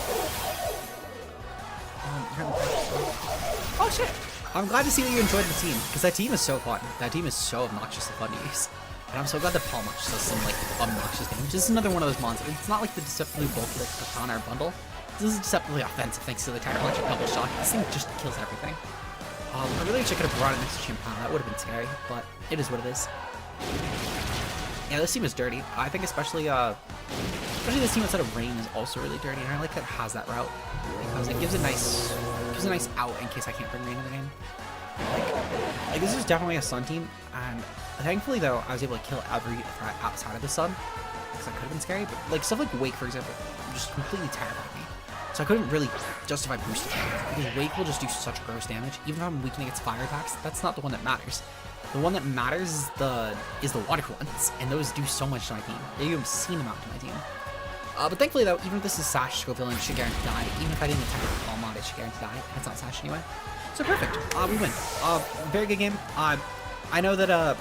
Oh shit! I'm glad to see that you enjoyed the team, because that team is so fun. That team is so obnoxiously fun to use. And I'm so glad that Palmach just does some like obnoxious damage. This is another one of those mons. It's not like the deceptively bulky like Katana or Bundle. This is deceptively offensive thanks to the Terra Electric Double Shock. This thing just kills everything. I really wish I could have brought it next to Chimpanzee. That would have been scary, but it is what it is. Yeah, this team is dirty. I think especially this team outside of Rain is also really dirty, and I like that it has that route because it gives a nice out in case I can't bring Rain in the game. Like this is definitely a Sun team, and thankfully though I was able to kill every threat outside of the Sun because that could have been scary. But like stuff like Wake, for example, just completely terrified me. So I couldn't really justify boosting it because Wake will just do such gross damage. Even if I'm weakening its fire attacks, that's not the one that matters. The one that matters is the water ones, and those do so much to my team. They do an obscene amount to my team. But thankfully though, even if this is Sash Scope Villain, it should guarantee die. Even if I didn't attack with the Palm mod, it should guarantee die. And it's not Sash anyway. So perfect. We win. Very good game. I know that the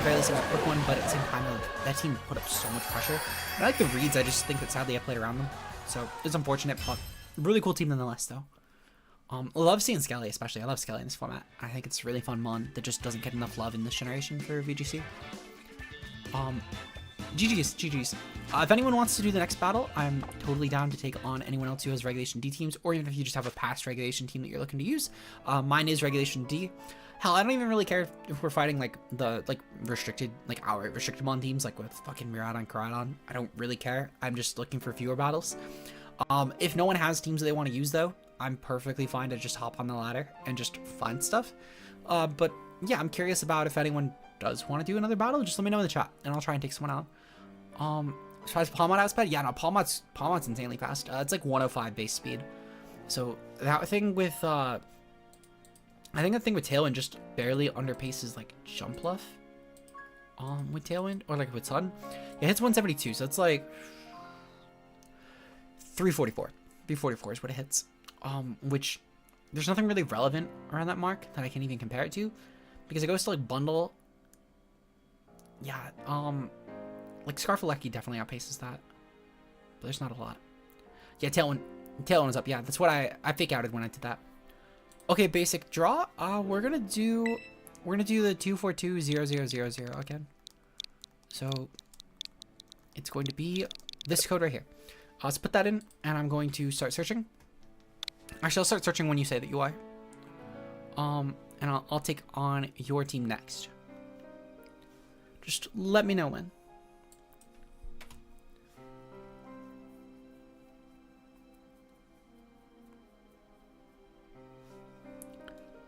Barely seems a quick one, but at the same time, that team put up so much pressure. And I like the reads. I just think that sadly I played around them, so it's unfortunate. But really cool team nonetheless, though. I love seeing Skelly, especially. I love Skelly in this format. I think it's a really fun mon that just doesn't get enough love in this generation for VGC. GG's. If anyone wants to do the next battle, I'm totally down to take on anyone else who has Regulation D teams, or even if you just have a past Regulation team that you're looking to use. Mine is Regulation D. Hell, I don't even really care if we're fighting like the restricted, like outright restricted mon teams, like with fucking Miraidon, Koraidon. I don't really care. I'm just looking for fewer battles. If no one has teams that they want to use though, I'm perfectly fine to just hop on the ladder and just find stuff. But yeah, I'm curious about if anyone does want to do another battle. Just let me know in the chat, and I'll try and take someone out. As far as Palmot outsped, yeah, no, Palmot's insanely fast. It's like 105 base speed. So that thing with I think the thing with Tailwind just barely underpaces like Jumpluff. With Tailwind or like with Sun, it hits 172, so it's like 344. 344 is what it hits. Which there's nothing really relevant around that mark that I can even compare it to, because it goes to like Bundle. Yeah, like Scarfalecki definitely outpaces that, but there's not a lot. Yeah, Tailwind is up. Yeah, that's what I fake outed when I did that. Okay, basic draw. We're gonna do the 2420000 again. So it's going to be this code right here. Let's put that in, and I'm going to start searching. Actually, I'll start searching when you say that you are. And I'll take on your team next. Just let me know when.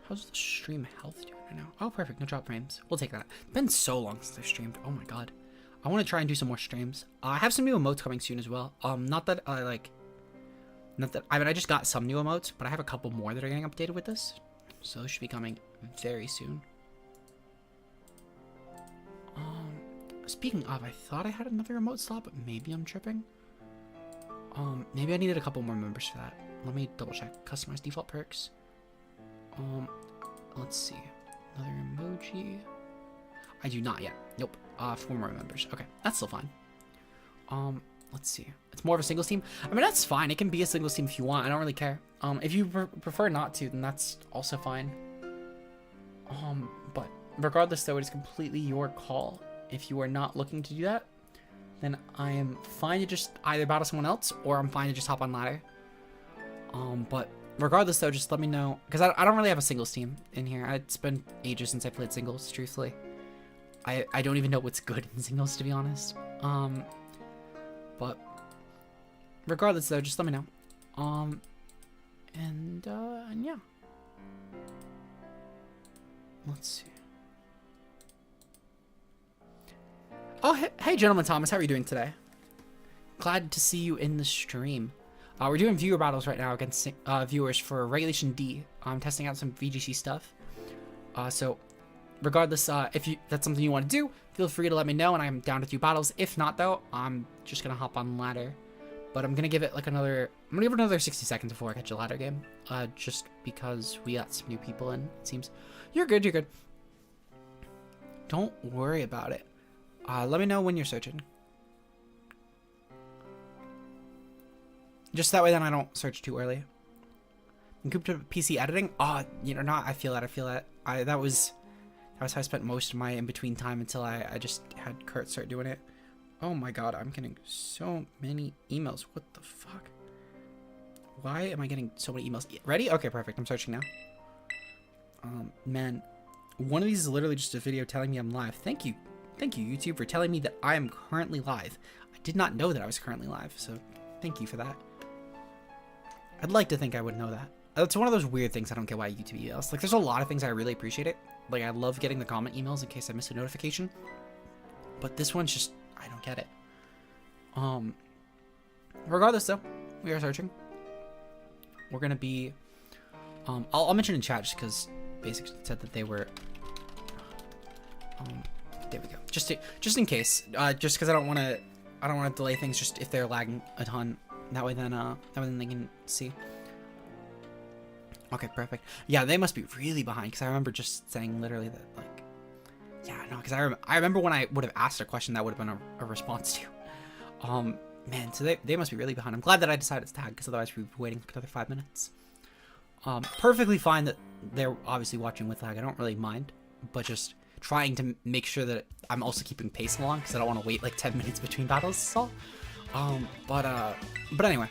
How's the stream health doing right now? Oh, perfect. No drop frames. We'll take that. It's been so long since I streamed. Oh my god. I want to try and do some more streams. I have some new emotes coming soon as well. Not that I like, not that I mean I just got some new emotes, but I have a couple more that are getting updated with this, so it should be coming very soon. Speaking of, I thought I had another emote slot, but maybe I'm tripping. Maybe I needed a couple more members for that. Let me double check. Customize default perks. Let's see. Another emoji. I do not yet. Nope. 4 more members. Okay, that's still fine. Let's see. It's more of a singles team. I mean, that's fine. It can be a singles team if you want. I don't really care. If you prefer not to, then that's also fine. But regardless, though, it is completely your call. If you are not looking to do that, then I am fine to just either battle someone else, or I'm fine to just hop on ladder. But regardless, though, just let me know, because I don't really have a singles team in here. It's been ages since I played singles, truthfully. I don't even know what's good in singles, to be honest. But regardless, though, just let me know. And yeah. Let's see. Oh, hey, Gentleman Thomas, how are you doing today? Glad to see you in the stream. We're doing viewer battles right now against viewers for Regulation D. I'm testing out some VGC stuff. So, regardless, if that's something you want to do, feel free to let me know, and I'm down to do battles. If not, though, I'm just gonna hop on ladder. But I'm gonna give it like another 60 seconds before I catch a ladder game. Just because we got some new people in, it seems. You're good, you're good. Don't worry about it. Let me know when you're searching. Just that way then I don't search too early. And cooped up PC editing? You know, I feel that. That was how I spent most of my in-between time until I just had Kurt start doing it. Oh my god, I'm getting so many emails. What the fuck? Why am I getting so many emails? Ready? Okay, perfect. I'm searching now. Man, one of these is literally just a video telling me I'm live. Thank you, YouTube, for telling me that I am currently live. I did not know that I was currently live, so thank you for that. I'd like to think I would know that. It's one of those weird things I don't get why YouTube emails. Like, there's a lot of things I really appreciate it. Like, I love getting the comment emails in case I miss a notification. But this one's just, I don't get it. Regardless, though, we are searching. We're gonna be, I'll mention in chat just because Basic said that they were, there we go. Just in case, just because I don't want to delay things. Just if they're lagging a ton, that way then they can see. Okay, perfect. Yeah, they must be really behind because I remember just saying literally that, like, yeah, no, because I remember when I would have asked a question that would have been a response to. Man, so they must be really behind. I'm glad that I decided to tag because otherwise we'd be waiting for another 5 minutes. Perfectly fine that they're obviously watching with lag. I don't really mind, but just trying to make sure that I'm also keeping pace along because I don't want to wait like 10 minutes between battles. So, but anyway,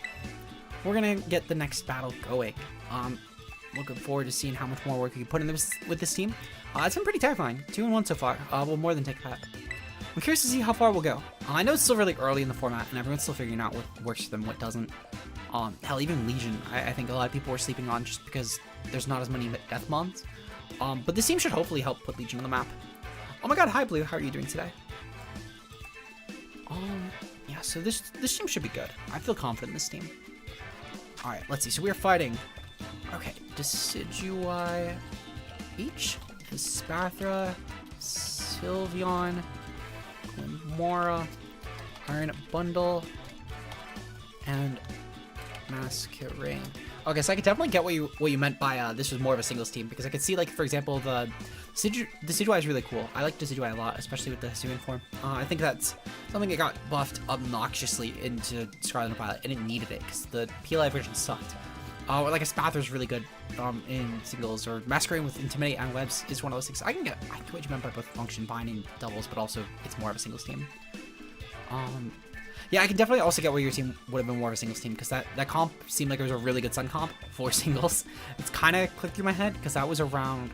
we're gonna get the next battle going. Looking forward to seeing how much more work we can put in this with this team. It's been pretty terrifying. 2-1 so far. We'll more than take that. I'm curious to see how far we'll go. I know it's still really early in the format, and everyone's still figuring out what works for them, what doesn't. Hell, even Legion, I think a lot of people were sleeping on just because there's not as many death mons. But this team should hopefully help put Legion on the map. Oh my god, hi Blue, how are you doing today? Yeah, so this team should be good. I feel confident in this team. Alright, let's see. So we're fighting. Okay, Decidui H, Spathra, Sylveon, Glimora, Iron Bundle, and Masquerain. Okay, so I could definitely get what you meant by this was more of a singles team, because I could see, like, for example, the Decidui is really cool. I like Decidui a lot, especially with the Hisuian form. I think that's something that got buffed obnoxiously into Scarlet and Violet, and it needed it, because the PLI version sucked. Like a Spathra is really good in singles, or Masquerain with Intimidate and Webs is one of those things. I get what you meant by both function, binding, doubles, but also it's more of a singles team. Yeah, I can definitely also get where your team would have been more of a singles team, because that comp seemed like it was a really good Sun comp for singles. It's kind of clicked through my head, because that was around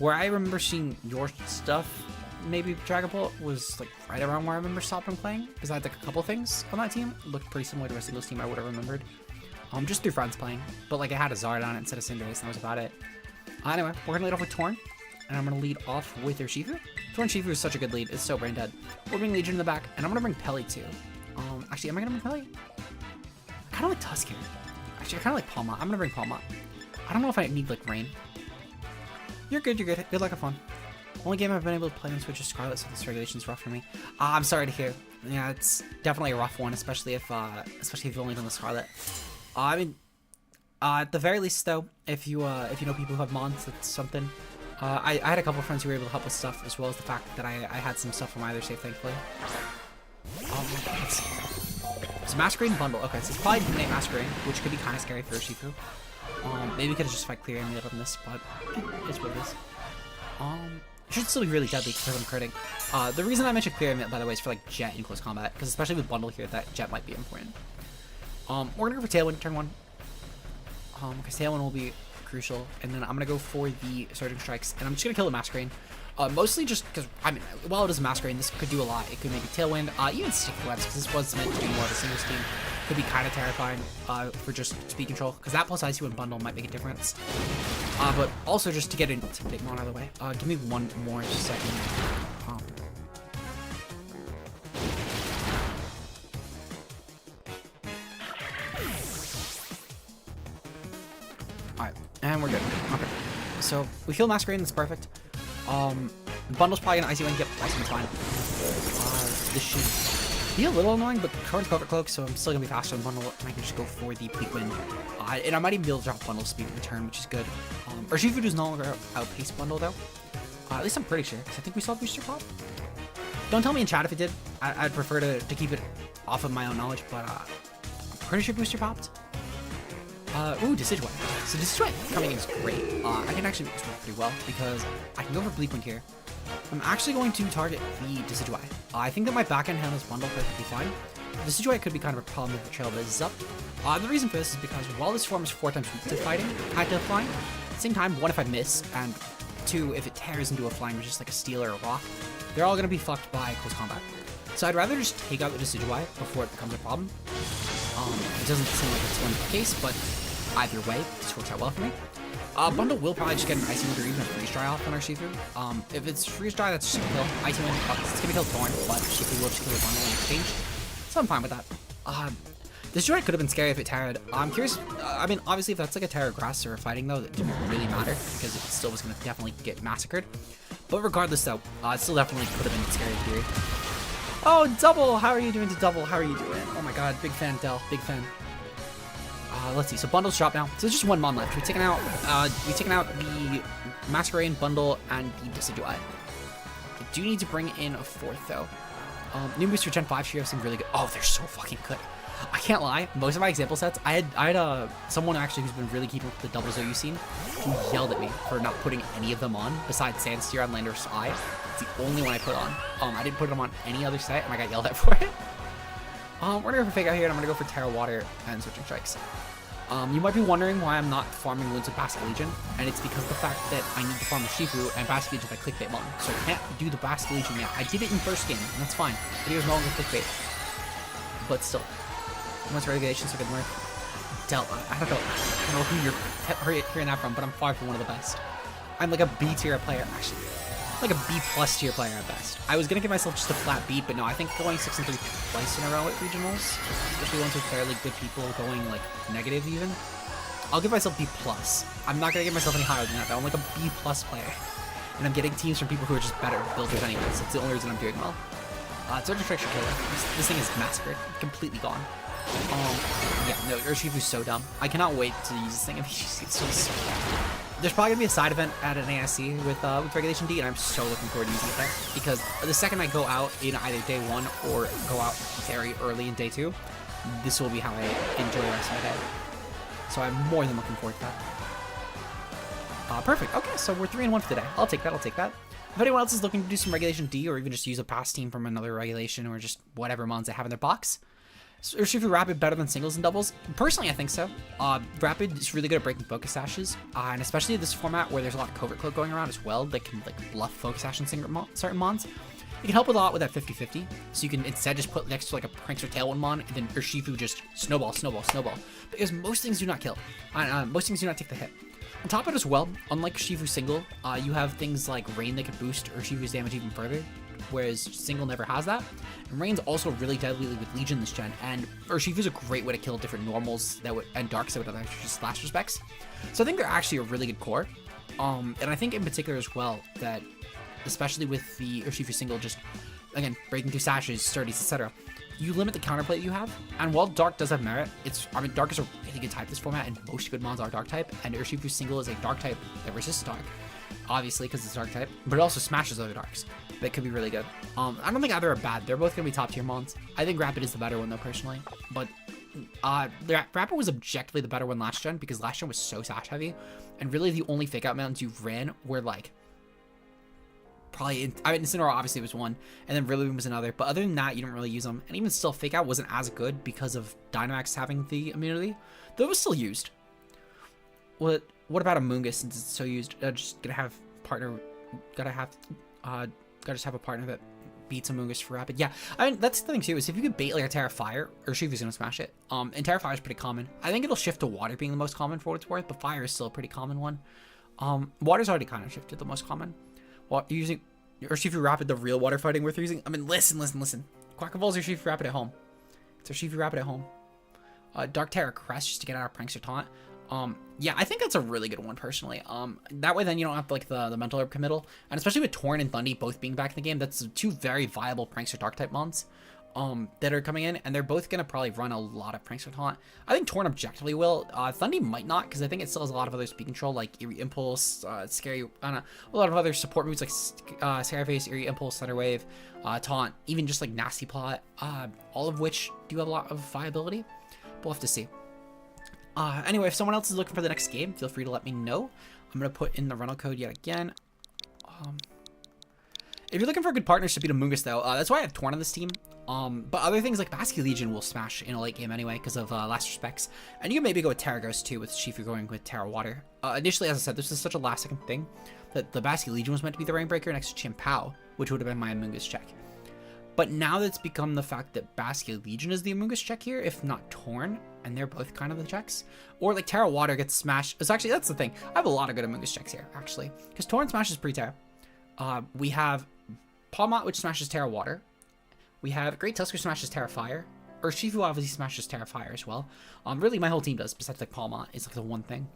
where I remember seeing your stuff. Maybe Dragon Ball was like right around where I remember stopping playing, because I had like a couple things on that team. It looked pretty similar to a singles team I would have remembered. Just through friends playing, but like I had a Zard on it instead of Cinderace, and that was about it. Anyway, we're gonna lead off with Torn, and I'm going to lead off with Urshifu. Torn Shifu is such a good lead. It's so brain dead. We'll bring Legion in the back, and I'm going to bring Pelly too. Actually, am I going to bring Pelly? I kind of like Tusk here. Actually, I kind of like Palma. I'm going to bring Palma. I don't know if I need, like, Rain. You're good, you're good. Good luck, have fun. Only game I've been able to play on Switch is Scarlet, so this regulation is rough for me. I'm sorry to hear. Yeah, it's definitely a rough one, especially if you've only done the Scarlet. I mean, at the very least, though, if you know people who have mods, that's something. I had a couple of friends who were able to help with stuff, as well as the fact that I had some stuff from either save, thankfully. Let's see. So Masquerade and Bundle. Okay, so it's probably Midnight Masquerade, which could be kind of scary for Urshifu. Maybe we could have just fight Clear Amulet on this, but it's what it is. It should still be really deadly because I'm critting. The reason I mentioned Clear Amulet, by the way, is for like Jet in close combat, because especially with Bundle here, that Jet might be important. We're gonna go for Tailwind turn 1. Because Tailwind will be crucial, and then I'm gonna go for the Surging Strikes, and I'm just gonna kill the Masquerade. Mostly just because, I mean, while it is a Masquerade, this could do a lot. It could maybe Tailwind, even Sticky Webs, because this was meant to be more of a single team. Could be kind of terrifying for just speed control, because that plus ICU and Bundle might make a difference. But also just to get an Intimidate Mon out of the way. Give me one more second. Alright, and we're good. Okay. So we kill Masquerade, and that's perfect. Bundle's probably gonna IC1. Yep, IC1's fine. This should be a little annoying, but current Covert Cloak, so I'm still gonna be faster than Bundle, and I can just go for the Bleak Wind. And I might even be able to drop Bundle speed in return, which is good. Urshifu does no longer outpace Bundle, though. At least I'm pretty sure, because I think we saw Booster Pop. Don't tell me in chat if it did. I'd prefer to keep it off of my own knowledge, but I'm pretty sure Booster popped. Ooh, Decidueye. So Decidueye coming in is great. I can actually make this work pretty well, because I can go for Bleak Wind here. I'm actually going to target the Decidueye. I think that my backhand handles Bundle perfectly fine. Decidueye could be kind of a problem if the Trailblaze is up. The reason for this is because while this form is 4 times weak to fighting, at the flying, at the same time, 1, if I miss, and 2, if it tears into a flying, which is like a steel or a rock, they're all going to be fucked by close combat. So I'd rather just take out the Decidueye before it becomes a problem. It doesn't seem like it's going to be the case, but either way, this works out well for me. Bundle will probably just get an Icy Wind or even a Freeze Dry off on our Urshifu. If it's Freeze Dry, that's just gonna kill. Icy Wind, it's gonna kill Thorn, but Urshifu will just kill the Bundle in exchange. So I'm fine with that. This Droid could have been scary if it Terra'd. I'm curious, I mean, obviously if that's like a Terra Grass or a fighting though, that didn't really matter, because it still was gonna definitely get massacred. But regardless though, it still definitely could have been scary in theory. Oh, Double! How are you doing to Double? How are you doing? Oh my god, big fan, Del, big fan. Let's see. So Bundle's dropped now. So there's just one Mon left. We've taken out the Masquerade, Bundle, and the Decidueye. I do need to bring in a 4th though. New booster Gen 5 Shiro seem really good. Oh, they're so fucking good. I can't lie. Most of my example sets, I had someone actually who's been really keeping up with the doubles that you've seen, who yelled at me for not putting any of them on besides Sandsteer on Lander's Eye. It's the only one I put on. I didn't put them on any other set, and I got yelled at for it. We're gonna go for Fake Out here, and I'm gonna go for Terra Water and Switching Strikes. You might be wondering why I'm not farming wounds with Basculegion, and it's because of the fact that I need to farm the Shifu and Basculegion by clickbait Mon, so I can't do the Basculegion yet. I did it in first game, and that's fine. Video's no longer clickbait. But still. Once regulations are good work. Del, I don't know who you're hearing that from, but I'm far from one of the best. I'm like a B tier player, actually. Like a B+ tier player at best. I was gonna give myself just a flat B, but no, I think going 6 and 3 twice in a row at regionals, especially ones with fairly good people going like negative even, I'll give myself B+. I'm not gonna give myself any higher than that though. I'm like a B+ player, and I'm getting teams from people who are just better builders anyways. That's the only reason I'm doing well. Surgeon Strike should kill it. This thing is massacred, completely gone. Yeah, no, Urshifu's so dumb. I cannot wait to use this thing in VGC. It's just so bad. There's probably gonna be a side event at an ASC with Regulation D, and I'm so looking forward to using it there, because the second I go out in either day 1 or go out very early in day 2, this will be how I enjoy the rest of my day. So I'm more than looking forward to that. Perfect. Okay, so we're 3-1 for today. I'll take that. I'll take that. If anyone else is looking to do some Regulation D, or even just use a pass team from another regulation, or just whatever mons they have in their box, is Urshifu Rapid better than singles and doubles? Personally, I think so. Rapid is really good at breaking focus sashes, and especially in this format where there's a lot of Covert Cloak going around as well that can like bluff focus sash in certain mons. It can help a lot with that 50-50, so you can instead just put next to like a Pranks or Tailwind mon, and then Urshifu just snowball, snowball, snowball. Because most things do not kill. Most things do not take the hit. On top of it as well, unlike Urshifu single, you have things like Rain that can boost Urshifu's damage even further, whereas single never has that. And Rain's also really deadly with Legion this gen, and Urshifu's a great way to kill different normals and darks that would otherwise just slash specs. So I think they're actually a really good core. And I think in particular as well that, especially with the Urshifu single, just again breaking through sashes, sturdies, etc., you limit the counterplay that you have. And while Dark does have merit, Dark is a really good type this format, and most good mons are Dark type. And Urshifu single is a Dark type that resists Dark, obviously because it's Dark type, but it also smashes other Darks. That could be really good. I don't think either are bad. They're both gonna be top tier mons. I think Rapid is the better one though, personally. But Rapid was objectively the better one last gen because last gen was so sash heavy, and really the only fake out mountains you ran were like probably Incineroar obviously was one, and then Rillaboom was another, but other than that you didn't really use them. And even still, fake out wasn't as good because of Dynamax having the immunity, though it was still used. What about Amoonguss since it's so used? Just gotta have partner, gotta just have a partner that beats Amoonguss for Rapid. Yeah, I mean that's the thing too, is if you could bait like a Terra Fire, Urshifu's gonna smash it. And Terra Fire is pretty common. I think it'll shift to Water being the most common for what it's worth, but Fire is still a pretty common one. Water's already kind of shifted the most common. Well, you're using Urshifu Rapid, the real water fighting worth using. I mean, listen. Quackaball's Urshifu Rapid at home. It's Urshifu Rapid at home. Dark Terra Crest just to get out of Prankster Taunt. Yeah, I think that's a really good one personally. That way then you don't have like the mental herb committal, and especially with Torn and Thundy both being back in the game, that's two very viable Prankster Dark type mons that are coming in, and they're both gonna probably run a lot of Prankster Taunt. I think Torn objectively will. Thundy might not, because I think it still has a lot of other speed control like Eerie Impulse, Scary, I don't know, a lot of other support moves like Scary Face, Eerie Impulse, Thunder Wave, Taunt, even just like Nasty Plot, all of which do have a lot of viability. We'll have to see. Anyway, if someone else is looking for the next game, feel free to let me know. I'm going to put in the rental code yet again. If you're looking for good partners to beat Amoonguss, though, that's why I have Torn on this team. But other things like Basculegion will smash in a late game anyway because of last respects. And you can maybe go with Terra Ghost too, with Shifu going with Terra Water. Initially, as I said, this is such a last second thing that the Basculegion was meant to be the Rainbreaker next to Chimpao, which would have been my Amoonguss check. But now that's become the fact that Basculegion is the Amoonguss check here, if not Torn, and they're both kind of the checks. Or like Terra Water gets smashed. It's actually, that's the thing. I have a lot of good Amoonguss checks here, actually. Because Torn smashes pre-Terra. We have Palmot, which smashes Terra Water. We have Great Tusker smashes Terra Fire. Urshifu obviously smashes Terra Fire as well. Really, my whole team does, besides like Palmot. It's like the one thing.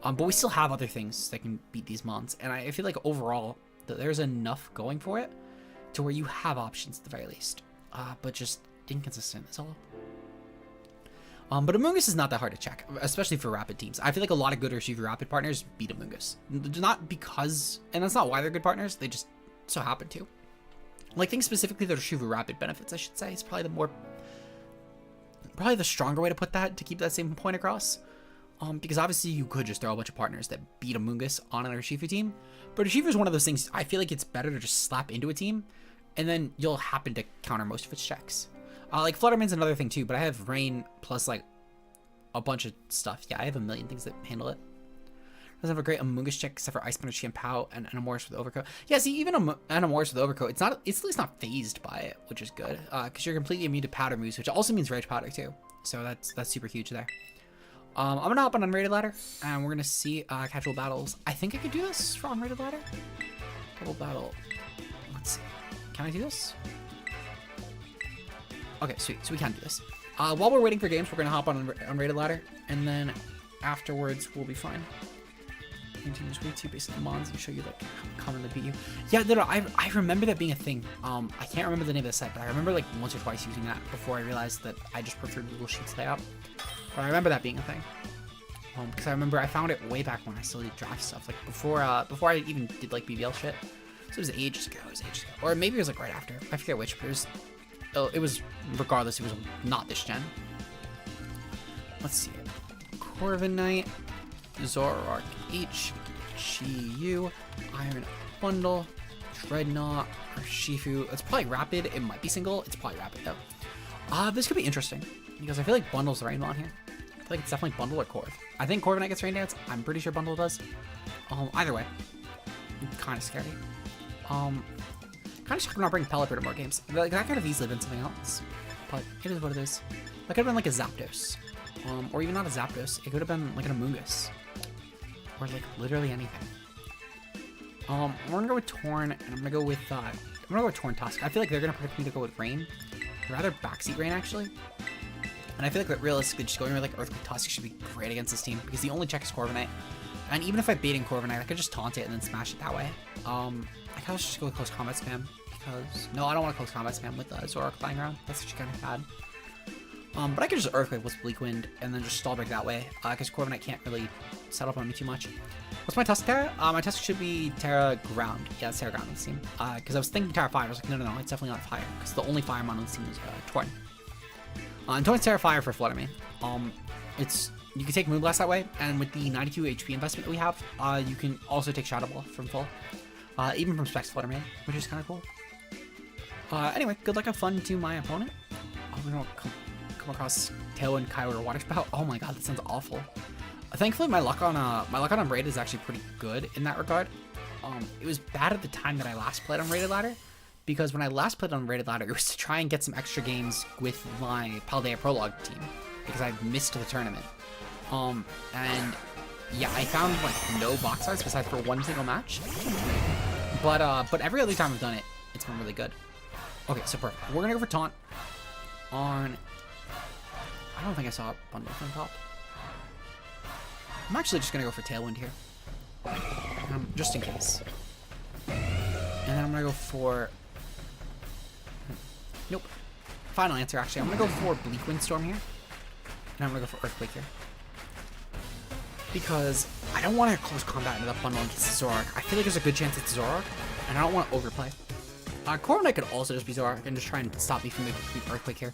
But we still have other things that can beat these mons. And I feel like overall, that there's enough going for it to where you have options at the very least. But just inconsistent, that's all. But Amoonguss is not that hard to check, especially for Rapid teams. I feel like a lot of good Urshifu Rapid partners beat Amoonguss. Not because, and that's not why they're good partners, they just so happen to. Like, things specifically that Urshifu Rapid benefits, I should say, is probably the stronger way to put that, to keep that same point across. Because obviously you could just throw a bunch of partners that beat Amoonguss on an Urshifu team, but Urshifu is one of those things, I feel like it's better to just slap into a team, and then you'll happen to counter most of its checks. Like Flutterman's another thing too, but I have Rain plus like a bunch of stuff. Yeah, I have a million things that handle it. Doesn't have a great Amoonguss check except for Ice Punch, Chimpao, and Animorphs with Overcoat. Yeah, see, even Animorphs with Overcoat, it's at least not phased by it, which is good, because you're completely immune to Powder moves, which also means Rage Powder too. So that's super huge there. I'm gonna hop on Unrated Ladder, and we're gonna see casual battles. I think I could do this for Unrated Ladder. Double battle. Let's see. Can I do this? Okay, sweet. So we can do this. While we're waiting for games, we're gonna hop on Unrated Ladder, and then afterwards we'll be fine. Continuous way 2 based on the mons and show you like how commonly beat you. Yeah, no, I remember that being a thing. I can't remember the name of the set, but I remember like once or twice using that before I realized that I just preferred Google Sheets layout. But I remember that being a thing. Because I remember I found it way back when I still did draft stuff, like before I even did like BBL shit. So it was ages ago. Or maybe it was like right after. I forget which, but it was regardless. It was not this gen. Let's see it. Corviknight, Zoroark H, Chi-Yu, Iron Bundle, Dreadnought, Urshifu. It's probably Rapid. It might be single. It's probably Rapid though. This could be interesting because I feel like Bundle's the Rain on here. I feel like it's definitely Bundle or Corv. I think Corviknight gets Rain Dance. I'm pretty sure Bundle does. Either way, kind of scary. Kind of shocked we're not bringing Pelipper to more games. Like, that could have easily been something else, but it is what it is. That could have been like a Zapdos, or even not a Zapdos. It could have been like an Amoonguss. or like literally anything. We're gonna go with Torn, and I'm gonna go with Torn Tusk. I feel like they're gonna predict me to go with Rain. I'd rather backseat Rain actually. And I feel like that realistically, just going with like Earthquake Tusk should be great against this team because the only check is Corviknight. And even if I bait in Corviknight, I could just taunt it and then smash it that way. I kind of just go with Close Combat Spam because no, I don't want to Close Combat Spam with Zoroark flying around. That's actually kind of bad. But I could just Earthquake with Bleak Wind and then just Stall Break that way because Corviknight can't really set up on me too much. What's my Tusk Terra? My Tusk should be Terra Ground. Yeah, it's Terra Ground on this team. Because I was thinking Terra Fire. I was like, no, it's definitely not Fire because the only Fire mon on this team is Torn. And Torn's Terra Fire for Flutter Me. You can take Moonblast that way, and with the 92 HP investment that we have, you can also take Shadow Ball from full. Even from Specs Flutter Me, which is kind of cool. Anyway, good luck and fun to my opponent. We don't come across Tailwind, Kyler, or Water Spout. Oh my god, that sounds awful. Thankfully, my luck on Raid is actually pretty good in that regard. It was bad at the time that I last played on Rated Ladder, because when I last played on Rated Ladder, it was to try and get some extra games with my Paldea Prologue team, because I missed the tournament. And yeah, I found like no box size besides for one single match. But every other time I've done it, it's been really good. Okay, so perfect. We're gonna go for Taunt on. I don't think I saw a bundle from top. I'm actually just gonna go for Tailwind here, just in case. And then I'm gonna go for. Nope. Final answer. Actually, I'm gonna go for Bleak Windstorm here, and I'm gonna go for Earthquake here. Because I don't want to close combat into that bundle against Zoroark. I feel like there's a good chance it's Zoroark, and I don't want to overplay. Corviknight could also just be Zoroark and just try and stop me from making Earthquake here.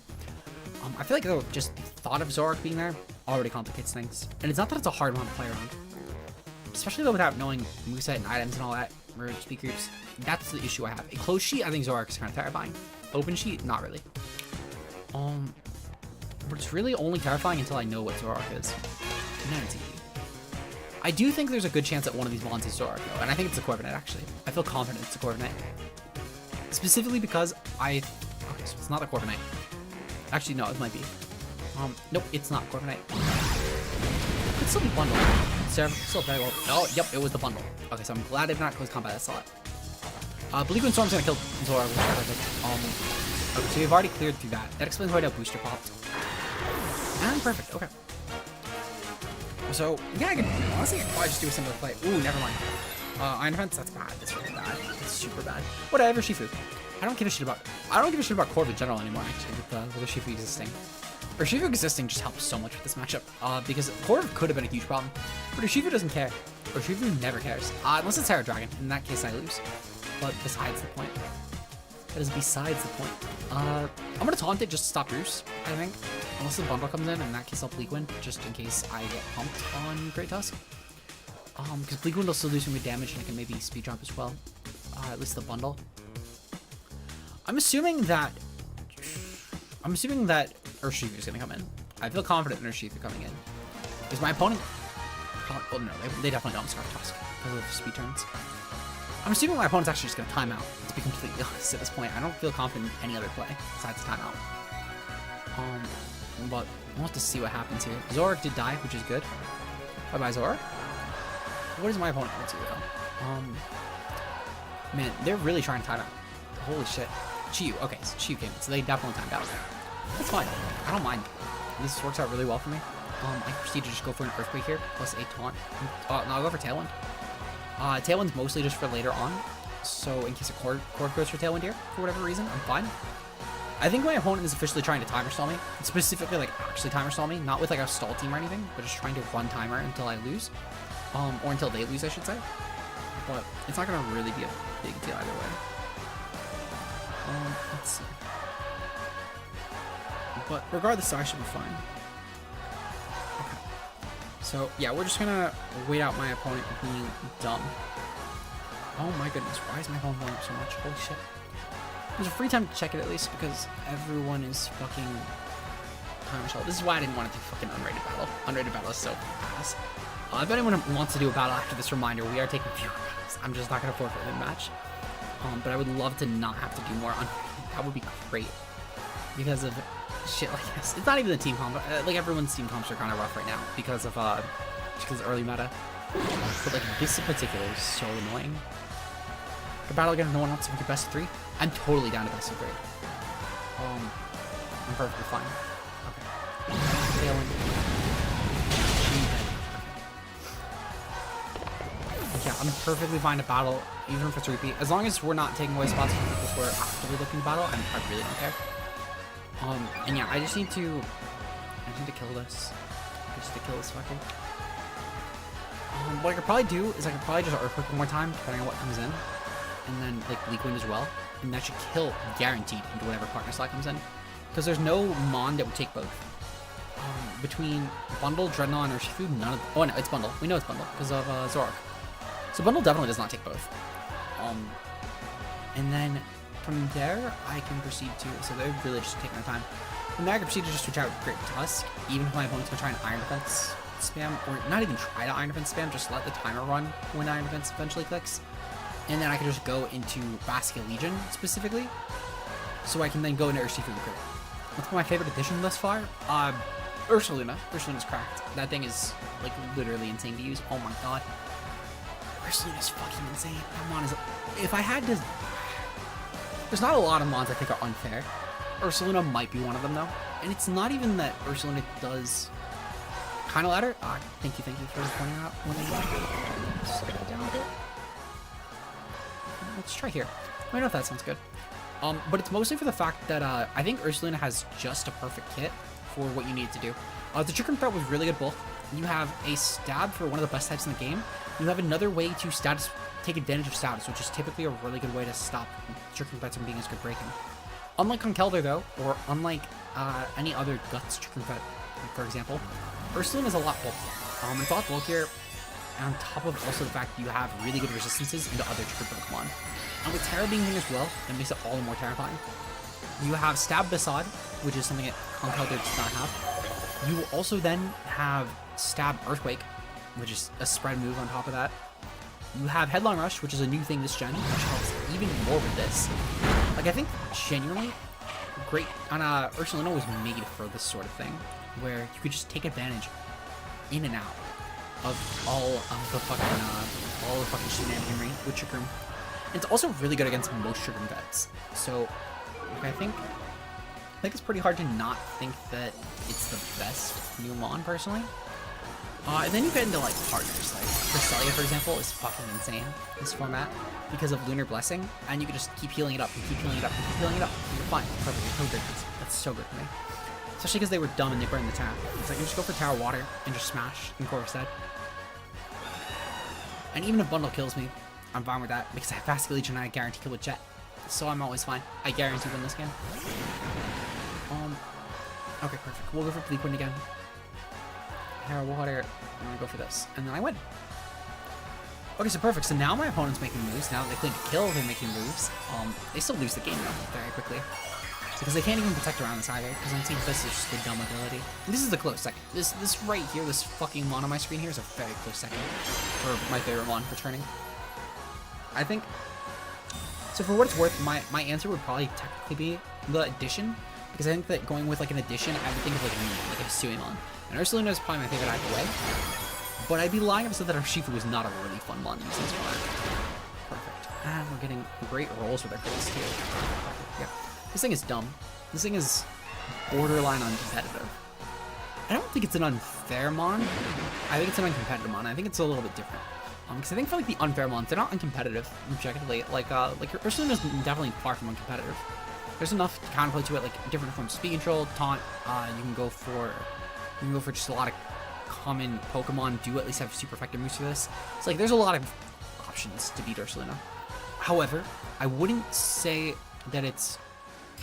I feel like though, just the thought of Zoroark being there already complicates things. And it's not that it's a hard one to play around. Especially though without knowing moveset and items and all that, or speed groups. That's the issue I have. A closed sheet, I think Zoroark is kind of terrifying. Open sheet, not really. But it's really only terrifying until I know what Zoroark is. And then it's easy. I do think there's a good chance that one of these bonds is Zoroark, though, and I think it's a Corviknight, actually. I feel confident it's a Corviknight. Specifically because okay, so it's not a Corviknight. Actually, no, it might be. Nope, it's not Corviknight. It's still the bundle. Still very well. Oh, yep, it was the bundle. Okay, so I'm glad I did not close combat that slot. Bleak Windstorm's gonna kill Zoroark, which is perfect. Okay, so we've already cleared through that. That explains why no booster popped. And perfect, okay. So, yeah, I could honestly probably just do a similar play. Ooh, never mind. Iron Defense, that's bad. That's really bad. That's super bad. Whatever, Shifu. I don't give a shit about Corv in general anymore, actually, with the Shifu existing. Or Shifu existing just helps so much with this matchup, because Corv could have been a huge problem. But Shifu doesn't care. Or Shifu never cares. Unless it's Terra Dragon. In that case, I lose. But besides the point. That is besides the point. I'm gonna taunt it just to stop Bruce, I think. Unless the bundle comes in that case I'll Bleak Wind, just in case I get pumped on Great Tusk. Because Bleak Wind will still do some good damage and I can maybe speed jump as well. At least the bundle. I'm assuming that Urshifu is gonna come in. I feel confident in Urshifu coming in. Because my opponent oh no, they definitely don't Scarf Tusk because of speed turns. I'm assuming my opponent's actually just gonna time out, to be completely honest at this point. I don't feel confident in any other play besides timeout. But we'll have to see what happens here. Zoroark did die, which is good. Bye-bye, Zoroark. What is my opponent going to do, though? Man, they're really trying to time out. Holy shit. Chiyu. Okay, so Chiyu came in, so they definitely timed out. That's fine. I don't mind. This works out really well for me. I proceed to just go for an Earthquake here, plus a taunt. No, I'll go for Tailwind. Tailwind's mostly just for later on, so in case a Corv goes for Tailwind here, for whatever reason, I'm fine. I think my opponent is officially trying to timer stall me, specifically like actually timer stall me, not with like a stall team or anything, but just trying to run timer until I lose, or until they lose, I should say. But it's not gonna really be a big deal either way. Let's see. But regardless, I should be fine. Okay. So yeah, we're just gonna wait out my opponent being dumb. Oh my goodness, why is my phone blowing up so much? Holy shit. There's a free time to check it at least because everyone is fucking time shell. This is why I didn't want to do fucking unrated battle. Unrated battle is so ass. If anyone wants to do a battle after this reminder, we are taking fewer battles. I'm just not gonna forfeit the match. But I would love to not have to do more unrated. That would be great because of shit like this. It's not even the team comp. Like everyone's team comps are kind of rough right now because of early meta. But like this in particular is so annoying. The battle against no one else with your best of 3. I'm totally down to best of 3. I'm perfectly fine. Okay. Failing. Yeah, I'm perfectly fine to battle, even if it's repeat. As long as we're not taking away spots from people who are actively looking to battle, I really don't care. And yeah, I just need to kill this. Just to kill this fucker. What I could probably do is I could probably just Earthquake one more time, depending on what comes in. And then, like, Leak Wind as well. And that should kill, guaranteed, into whatever partner slot comes in. Because there's no Mon that would take both. Between Bundle, Dreadnought, and Urshifu, none of... Oh, no, it's Bundle. We know it's Bundle, because of Zoroark. So Bundle definitely does not take both. And then, from there, I can proceed to... So they're really just taking their time. From there, I can proceed to just switch out Great Tusk, even if my opponent's going to try an Iron Defense spam, or not even try to Iron Defense spam, just let the timer run when Iron Defense eventually clicks. And then I can just go into Basculegion, specifically, so I can then go into Urshifu Crit. What's my favorite addition thus far? Ursaluna. Ursaluna's cracked. That thing is, like, literally insane to use. Oh my god. Ursaluna's fucking insane. That Mon is... If I had to... There's not a lot of Mons I think are unfair. Ursaluna might be one of them, though. And it's not even that Ursaluna does... kind of ladder. Thank you for pointing out when I slow it down a bit. Let's try here. I don't know if that sounds good. But it's mostly for the fact that I think Ursaluna has just a perfect kit for what you need to do. The Trick Room Threat was really good bulk. You have a stab for one of the best types in the game. You have another way to take advantage of status, which is typically a really good way to stop Trick Room Threats from being as good breaking. Unlike Conkeldurr though, or unlike any other Guts Trick Room Threat, for example, Ursaluna is a lot bulkier. It's a lot bulkier, on top of also the fact that you have really good resistances into other Trick Room Pokemon. And with Terra being here as well, that makes it all the more terrifying. You have Stab Basad, which is something that Conkeldurr does not have. You also then have Stab Earthquake, which is a spread move on top of that. You have Headlong Rush, which is a new thing this gen, which helps even more with this. Like, I think, genuinely, great, and Ursaluna was made for this sort of thing, where you could just take advantage in and out of all of the fucking shenaniganry with Trick Room. And it's also really good against most Trick Room vets. So, like, I think it's pretty hard to not think that it's the best new Mon, personally. And then you get into, like, partners. Like, Cresselia, for example, is fucking insane, this format, because of Lunar Blessing, and you can just keep healing it up, and keep healing it up, and keep healing it up, and you're fine. Perfect. You're so good. That's so good for me. Especially because they were dumb and they burned the tower. It's like, you just go for Tower Water and just smash in Corvus. And even if Bundle kills me, I'm fine with that, because I have Basculegion and I guarantee kill with Jet. So I'm always fine. I guarantee win this game. Okay, perfect. We'll go for Bleak Wind again. Tower Water. I'm gonna go for this. And then I win. Okay, so perfect. So now my opponent's making moves. Now that they claim to kill, they're making moves. They still lose the game though, very quickly. Because they can't even protect around this either, because Unseen Fist is just a dumb ability. And this is a close second. This right here, this fucking Mon on my screen here is a very close second for my favorite Mon returning. I think... So for what it's worth, my answer would probably technically be the addition, because I think that going with like an addition, I would think of like a Suimon. And Ursaluna is probably my favorite either way. But I'd be lying if I said that Urshifu was not a really fun Mon to use as well. Perfect. And we're getting great rolls with our crits too. Yeah. This thing is dumb. This thing is borderline uncompetitive. I don't think it's an unfair Mon. I think it's an uncompetitive Mon. I think it's a little bit different. Because I think for like the unfair Mons, they're not uncompetitive, objectively. Like Ursaluna is definitely far from uncompetitive. There's enough counterplay to it, like different forms of speed control, taunt. You can go for just a lot of common Pokemon do at least have super effective moves for this. It's like there's a lot of options to beat Ursaluna. However, I wouldn't say that it's...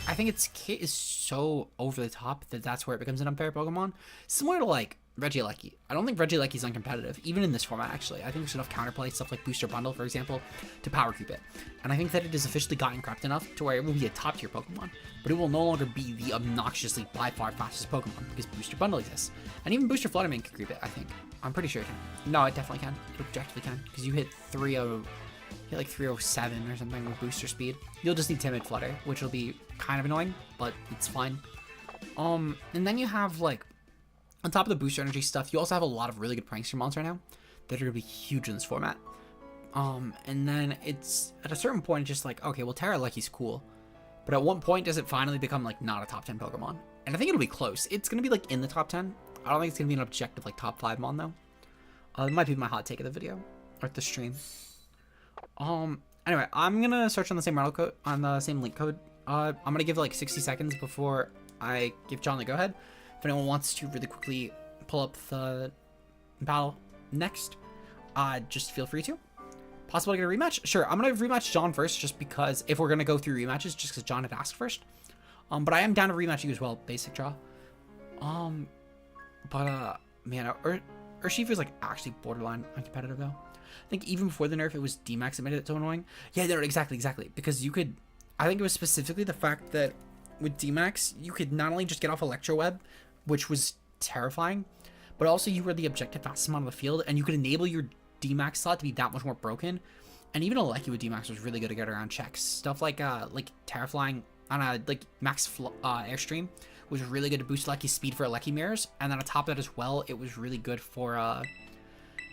I think its kit is so over the top that that's where it becomes an unfair Pokemon. Similar to like Regieleki. I don't think Regieleki is uncompetitive, even in this format actually. I think there's enough counterplay, stuff like Booster Bundle, for example, to power creep it. And I think that it has officially gotten cracked enough to where it will be a top tier Pokemon, but it will no longer be the obnoxiously by far fastest Pokemon because Booster Bundle exists. And even Booster Fluttermane can creep it, I think. I'm pretty sure it can. No, it definitely can. It objectively can, because you hit 307 or something with booster speed. You'll just need Timid Flutter, which will be kind of annoying, but it's fine. And then you have like, on top of the booster energy stuff, you also have a lot of really good Prankster Mons right now. that are going to be huge in this format. And then it's at a certain point, it's just like, okay, well, Terra Lucky's cool. But at one point, does it finally become, like, not a top 10 Pokemon? And I think it'll be close. It's going to be, like, in the top 10. I don't think it's going to be an objective, like, top 5 mon, though. It might be my hot take of the video. Or the stream. Anyway, I'm going to search on the same rental code, on the same link code. I'm going to give, like, 60 seconds before I give John the go-ahead. If anyone wants to really quickly pull up the battle next, just feel free to. Possible to get a rematch? Sure, I'm going to rematch John first, just because if we're going to go through rematches, just because John had asked first. But I am down to rematch you as well, basic draw. Man, Urshifu is like actually borderline uncompetitive though. I think even before the nerf, it was D-Max that made it so annoying. Yeah, no, exactly. Because you could, I think it was specifically the fact that with D-Max, you could not only just get off Electro Web, which was terrifying, but also you were the objective fastest amount of the field, and you could enable your D-Max slot to be that much more broken. And even Aleki with D-Max was really good to get around checks. Stuff like Terra Flying on a max Airstream was really good to boost Aleki's speed for Aleki mirrors. And then on top of that as well, it was really good for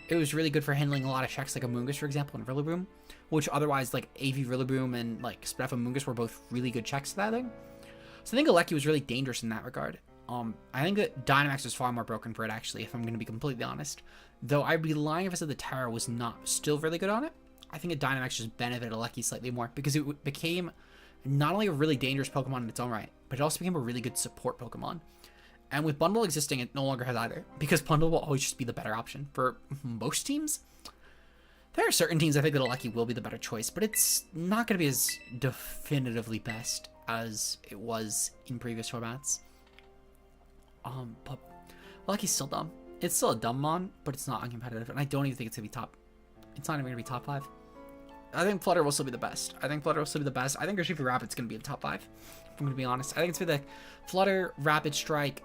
handling a lot of checks like Amoonguss, for example, and Rillaboom, which otherwise like AV Rillaboom and like Spinef Amoonguss were both really good checks to that thing. So I think Aleki was really dangerous in that regard. I think that Dynamax was far more broken for it, actually, if I'm going to be completely honest. Though I'd be lying if I said the Terra was not still really good on it. I think that Dynamax just benefited Aleki slightly more, because it became not only a really dangerous Pokemon in its own right, but it also became a really good support Pokemon. And with Bundle existing, it no longer has either, because Bundle will always just be the better option for most teams. There are certain teams I think that Aleki will be the better choice, but it's not going to be as definitively best as it was in previous formats. But Aleki's still dumb. It's still a dumb mon, but it's not uncompetitive, and I don't even think it's going to be top. It's not even going to be top 5. I think Flutter will still be the best. I think Urshifu Rapid's going to be in top 5, if I'm going to be honest. I think it's for the Flutter, Rapid Strike,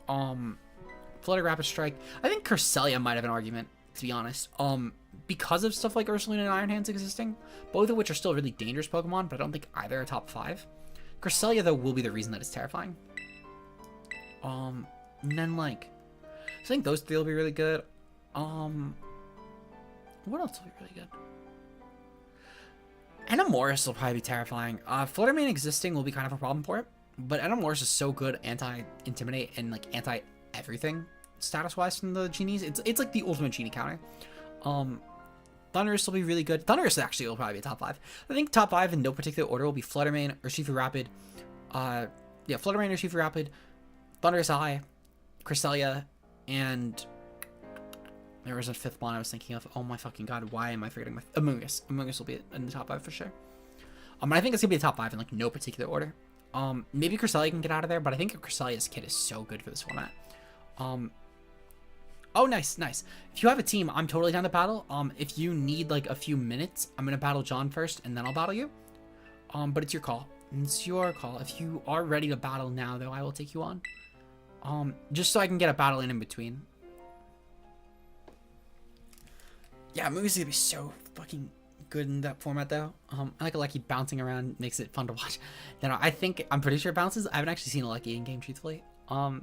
Flutter, Rapid Strike. I think Cresselia might have an argument, to be honest. Because of stuff like Ursaluna and Iron Hands existing, both of which are still really dangerous Pokemon, but I don't think either are top 5. Cresselia, though, will be the reason that it's terrifying. And then, like, I think those three will be really good. What else will be really good? Enamoris will probably be terrifying. Fluttermane existing will be kind of a problem for it, but Enamoris is so good anti-intimidate and like anti-everything status-wise from the genies. It's like the ultimate genie counter. Thundurus will be really good. Thundurus actually will probably be top 5. I think top 5 in no particular order will be Fluttermane, Urshifu Rapid, Fluttermane, Urshifu Rapid, Thundurus Eye, Cresselia, and there was a 5th one I was thinking of. Oh my fucking god, why am I forgetting my Amoonguss? Amoonguss will be in the top 5 for sure. I think it's gonna be the top 5 in like no particular order. Maybe Cresselia can get out of there, but I think Cresselia's kit is so good for this format. Oh, nice. If you have a team, I'm totally down to battle. If you need like a few minutes, I'm gonna battle John first, and then I'll battle you. But it's your call. It's your call. If you are ready to battle now, though, I will take you on. Just so I can get a battle in between. Yeah, movies gonna be so fucking good in that format, though. I like Aleki bouncing around, makes it fun to watch. I'm pretty sure it bounces. I haven't actually seen Aleki in game, truthfully. At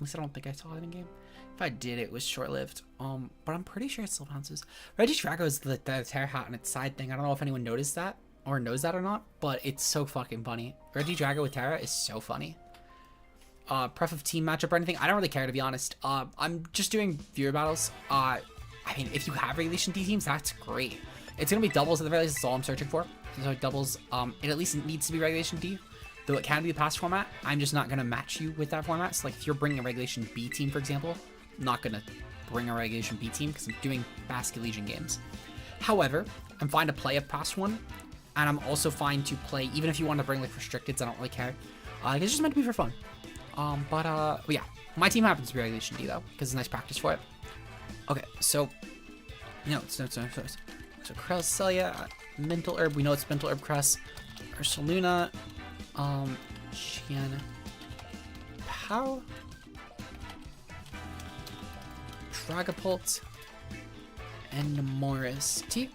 least I don't think I saw it in game. If I did, it was short-lived. But I'm pretty sure it still bounces. Registrago is the Terra hat on its side thing. I don't know if anyone noticed that or knows that or not, but it's so fucking funny. Regidrago with Terra is so funny. Pref of team matchup or anything, I don't really care, to be honest. I'm just doing viewer battles. I mean, if you have Regulation D teams, that's great. It's gonna be doubles at the very least. That's all I'm searching for. So doubles, it at least needs to be Regulation D, though it can be a past format. I'm just not gonna match you with that format. So like if you're bringing a Regulation B team, for example, I'm not gonna bring a Regulation B team because I'm doing Basculegion games. However, I'm fine to play a past one, and I'm also fine to play even if you want to bring like restricteds. I don't really care. It's just meant to be for fun. But yeah, my team happens to be Regulation D though, because it's nice practice for it. Okay, so So Cresselia, Mental Herb, we know it's Mental Herb Cress. Ursaluna, Qian Pao, Dragapult, and Morris T,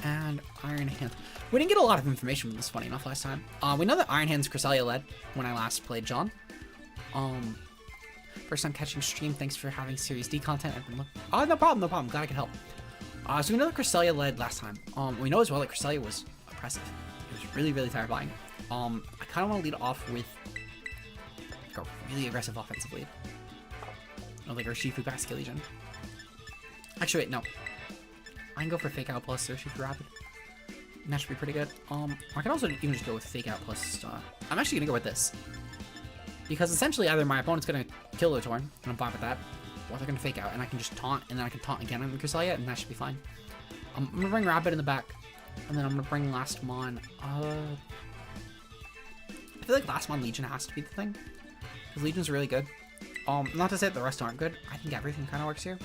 and Iron Hand. We didn't get a lot of information from this, funny enough, last time. We know that Iron Hand's Cresselia led when I last played John. First time catching stream. Thanks for having Series D content. Oh, no problem, no problem. Glad I could help. So we know that Cresselia led last time. We know as well that Cresselia was oppressive. It was really, really terrifying. I kind of want to lead off with like a really aggressive offensive lead. Like Urshifu Basculegion. Actually, wait, no. I can go for Fake Out plus Urshifu Rapid. And that should be pretty good. I can also even just go with Fake Out plus, I'm actually gonna go with this. Because essentially either my opponent's gonna kill the Torn, and I'm fine with that, or they're gonna Fake Out, and I can just taunt, and then I can taunt again on Cresselia, and that should be fine. I'm gonna bring Rapid in the back, and then I'm gonna bring Last Mon. I feel like Last Mon Legion has to be the thing, because Legion's really good. Not to say that the rest aren't good. I think everything kind of works here.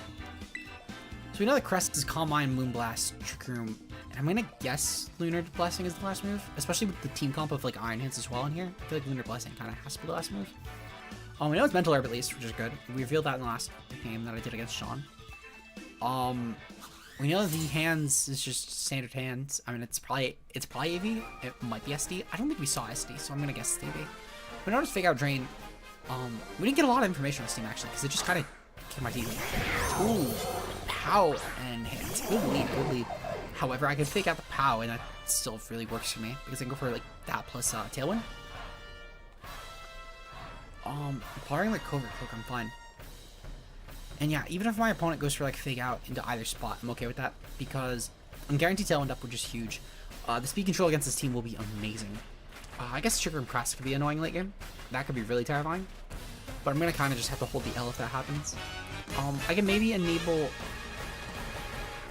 So we know that Crest is Calm Mind, Moonblast, Trick Room, and I'm gonna guess Lunar Blessing is the last move, especially with the team comp of like Iron Hands as well in here. I feel like Lunar Blessing kind of has to be the last move. We know it's Mental Herb at least, which is good. We revealed that in the last game that I did against Sean. We know the hands is just standard hands. I mean, it's probably AV. It might be SD. I don't think we saw SD, so I'm gonna guess it's AV. We noticed Fake Out Drain. We didn't get a lot of information on Steam actually, because it just kind of came my teeth. Ooh, POW and hands. Good lead, good lead. However, I could Fake Out the POW, and that still really works for me because I can go for like that plus Tailwind. Barring like Covert Cloak, I'm fine. And yeah, even if my opponent goes for like Fake Out into either spot, I'm okay with that because I'm guaranteed Tailwind up, which is huge. The speed control against this team will be amazing. I guess Trigger and Crest could be annoying late game. That could be really terrifying. But I'm gonna kind of just have to hold the L if that happens. I can maybe enable.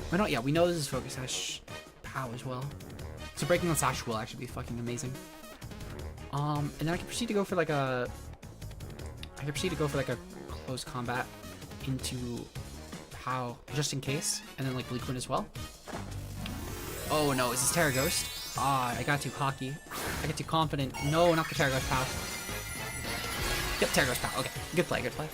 Why not? Yeah, we know this is Focus Sash POW as well. So breaking on Sash will actually be fucking amazing. And then I can proceed to go for like a. Close combat into POW just in case, and then like Bleak Wind as well. Oh no, is this Terra Ghost? Ah, I got too cocky. I get too confident. No, not the Terra Ghost POW. Yep, Terra Ghost POW. Okay, good play, good play.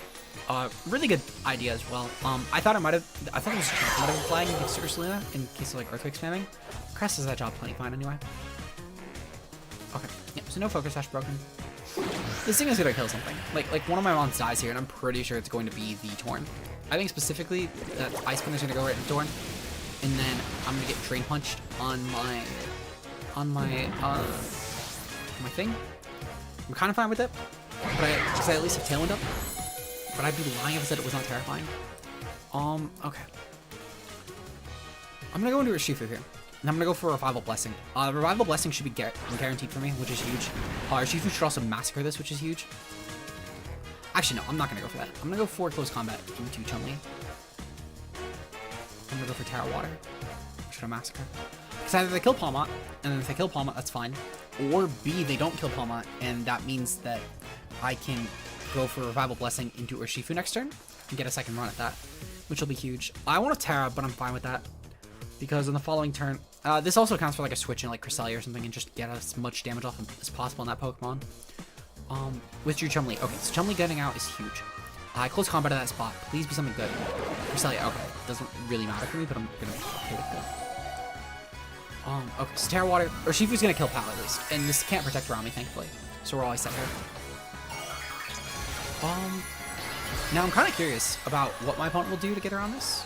Really good idea as well. I thought it was a chance I might have been flying against Ursaluna in case of like Earthquake spamming. Crest does that job plenty fine anyway. Okay, yeah, so no Focus Sash broken. This thing is gonna kill something. Like one of my mons dies here, and I'm pretty sure it's going to be the Torn. I think specifically that Ice Spin is gonna go right into Torn, and then I'm gonna get Drain Punched on my thing. I'm kind of fine with it, but because I at least have Tailwind up. But I'd be lying if I said it was not terrifying. Okay. I'm gonna go into Urshifu here. And I'm gonna go for Revival Blessing. Revival Blessing should be guaranteed for me, which is huge. Urshifu should also massacre this, which is huge. Actually, no, I'm not gonna go for that. I'm gonna go for Close Combat into Chun-Li. I'm gonna go for Terra Water. Should I massacre? Because either they kill Palmot, and then if they kill Palmot, that's fine. Or B, they don't kill Palmot, and that means that I can go for Revival Blessing into Urshifu next turn and get a second run at that, which will be huge. I want a Terra, but I'm fine with that because on the following turn, this also counts for like a switch in like Cresselia or something and just get as much damage off as possible on that Pokemon. With your Chun-Li. Okay, so Chun-Li getting out is huge. Close combat at that spot. Please be something good. Cresselia, okay. Doesn't really matter for me, but I'm gonna be okay with that. Okay, so Terra Water. Urshifu's gonna kill POW at least. And this can't protect around me, thankfully. So we're always set here. Now I'm kind of curious about what my opponent will do to get around this.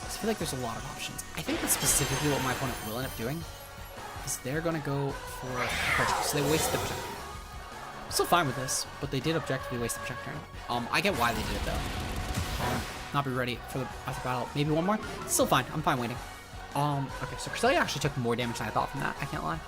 I feel like there's a lot of options. I think that's specifically what my opponent will end up doing. Is they're gonna go for Protect. So they wasted the Protect. I'm still fine with this, but they did objectively waste the Protect turn. I get why they did it though. Not be ready for the after battle. Maybe one more. Still fine. I'm fine waiting. Okay, so Cresselia actually took more damage than I thought from that. I can't lie.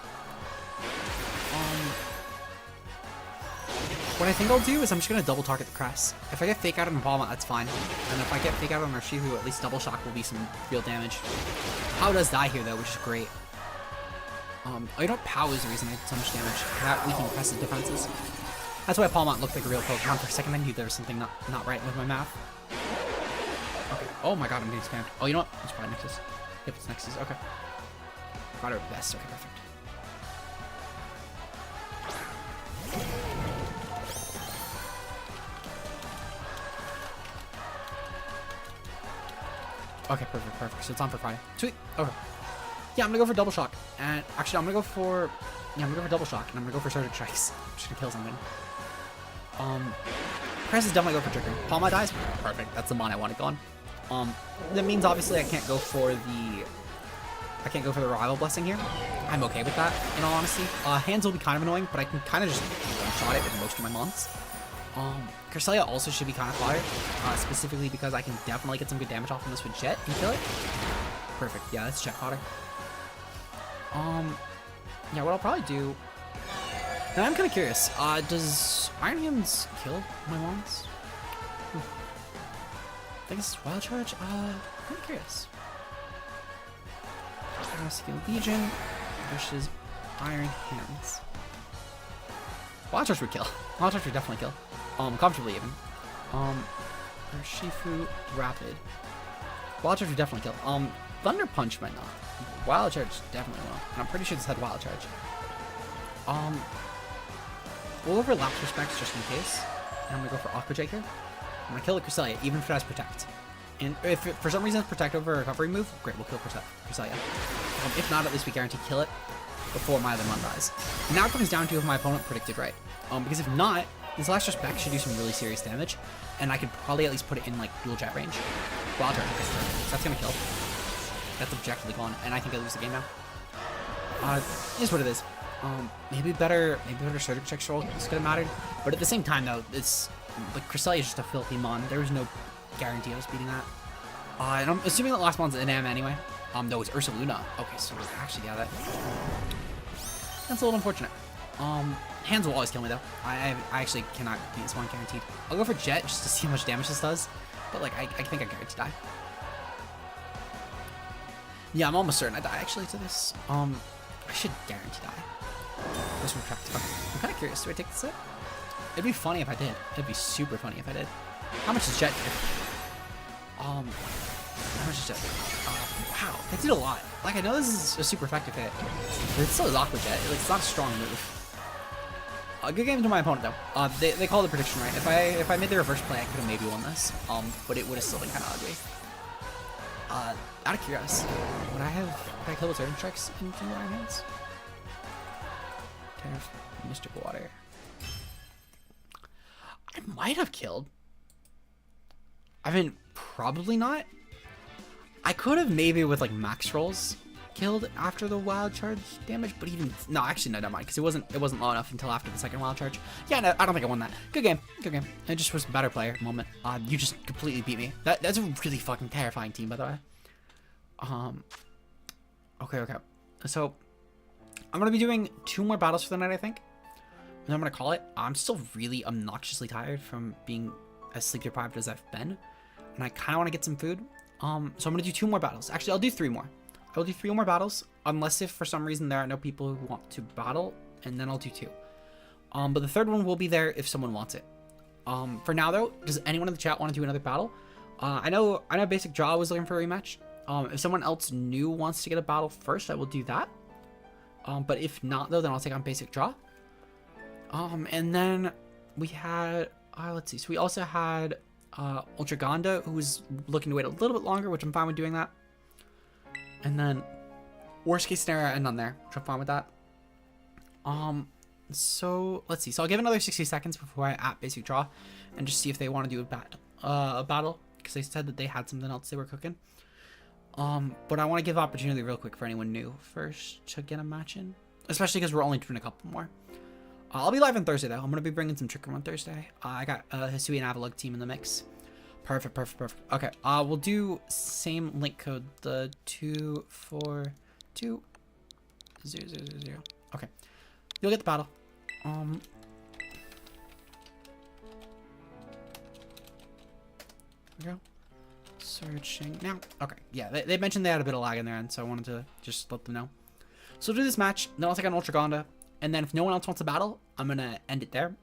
What I think I'll do is I'm just going to double target the Crest. If I get Fake Out on Palma, that's fine. And if I get Fake Out on Urshifu, at least Double Shock will be some real damage. POW does die here though, which is great. You know, POW is the reason I did so much damage. That weakened Crest's defenses. That's why Palmont looked like a real Pokemon. For a second I knew there was something not right with my math. Okay. Oh my god, I'm getting spammed. Oh, you know what? It's probably Nexus. Yep, it's Nexus. Okay. Got it best. Okay, perfect. Okay, perfect. So it's on for Friday. Sweet. Okay. Yeah, I'm gonna go for Double Shock. And actually, I'm gonna go for Double Shock, and I'm gonna go for Surgic Strikes. I'm just gonna kill something. Crest is definitely go for Trick Room. Palma dies. Perfect. That's the mon I wanted gone. That means obviously I can't go for the Revival Blessing here. I'm okay with that, in all honesty. Hands will be kind of annoying, but I can kind of just one-shot it with most of my mons. Cresselia also should be kind of fire, specifically because I can definitely get some good damage off from this with Jet and kill it. Perfect. Yeah, that's Jet fodder. Yeah, what I'll probably do... Now I'm kind of curious. Does Iron Hands kill my mons? I think it's Wild Charge. I'm kind of curious. Basculegion versus Iron Hands. Wild Charge would kill. Wild Charge would definitely kill. Comfortably even. Shifu Rapid. Wild Charge would definitely kill. Thunder Punch might not. Wild Charge definitely will. And I'm pretty sure this had Wild Charge. We'll overlap respects just in case. And I'm gonna go for Aqua J here. I'm gonna kill the Cresselia, even if it has Protect. And if it, for some reason it's Protect over a recovery move, great, we'll kill Cresselia. If not, at least we guarantee kill it before my other mon dies. Now it comes down to if my opponent predicted right. Because if not, this last respect should do some really serious damage, and I could probably at least put it in like dual jet range. Wild Charge, so that's gonna kill. That's objectively gone, and I think I lose the game now. Is what it is. Maybe better Surgical Check roll could have mattered, but at the same time though, it's like Cresselia is just a filthy mon. There was no guarantee I was beating that. And I'm assuming that last mon's an M anyway. No, it's Ursaluna. Okay, so actually, yeah, that's a little unfortunate. Hands will always kill me though. I actually cannot beat this one guaranteed. I'll go for Jet just to see how much damage this does, but like I think I guarantee die. Yeah, I'm almost certain I die actually to this. I should guarantee die. This one tracked. Okay. I'm kind of curious. Do I take this hit? It'd be funny if I did. It'd be super funny if I did. How much is Jet here? How much is Jet? Wow, that did a lot. Like, I know this is a super effective hit, but it still is Aqua Jet. Like, it's not a strong move. Good game to my opponent though. They called the prediction right. If I made the reverse play, I could have maybe won this. But it would have still been kind of ugly. Out of curiosity, would I kill the Turtle Strikes in two Iron Hands? Mystic Water. I might have killed. I mean, probably not. I could have maybe with like max rolls killed after the Wild Charge damage, but even no, actually no, never mind, because it wasn't long enough until after the second Wild Charge. Yeah, no, I don't think I won that. Good game, good game. It just was a better player moment. You just completely beat me. That's a really fucking terrifying team, by the way. Okay. So I'm gonna be doing 2 more battles for the night, I think. And I'm gonna call it. I'm still really obnoxiously tired from being as sleep deprived as I've been, and I kind of want to get some food. So I'm gonna do 2 more battles. Actually, I'll do 3 more. I will do 3 more battles, unless if for some reason there are no people who want to battle, and then I'll do 2. But the third one will be there if someone wants it. For now though, does anyone in the chat want to do another battle? I know Basic Jaw was looking for a rematch. If someone else new wants to get a battle first, I will do that. But if not though, then I'll take on Basic Draw. And then we had, let's see. So we also had Ultra Gonda, who was looking to wait a little bit longer, which I'm fine with doing that. And then worst case scenario, I end on there, which I'm fine with that. So let's see. So I'll give another 60 seconds before I at Basic Draw, and just see if they want to do a battle, because they said that they had something else they were cooking. But I want to give opportunity real quick for anyone new first to get a match in, especially because we're only doing a couple more. I'll be live on Thursday though. I'm gonna be bringing some Trick Room on Thursday. I got Hisui and Avalug team in the mix. Perfect. Okay, we'll do same link code, the 242 000. Okay, you'll get the battle. There we go. Searching now. Okay, yeah, they mentioned they had a bit of lag in their end, so I wanted to just let them know. So we'll do this match, then I'll take on Ultra Gonda, and then if no one else wants a battle, I'm gonna end it there.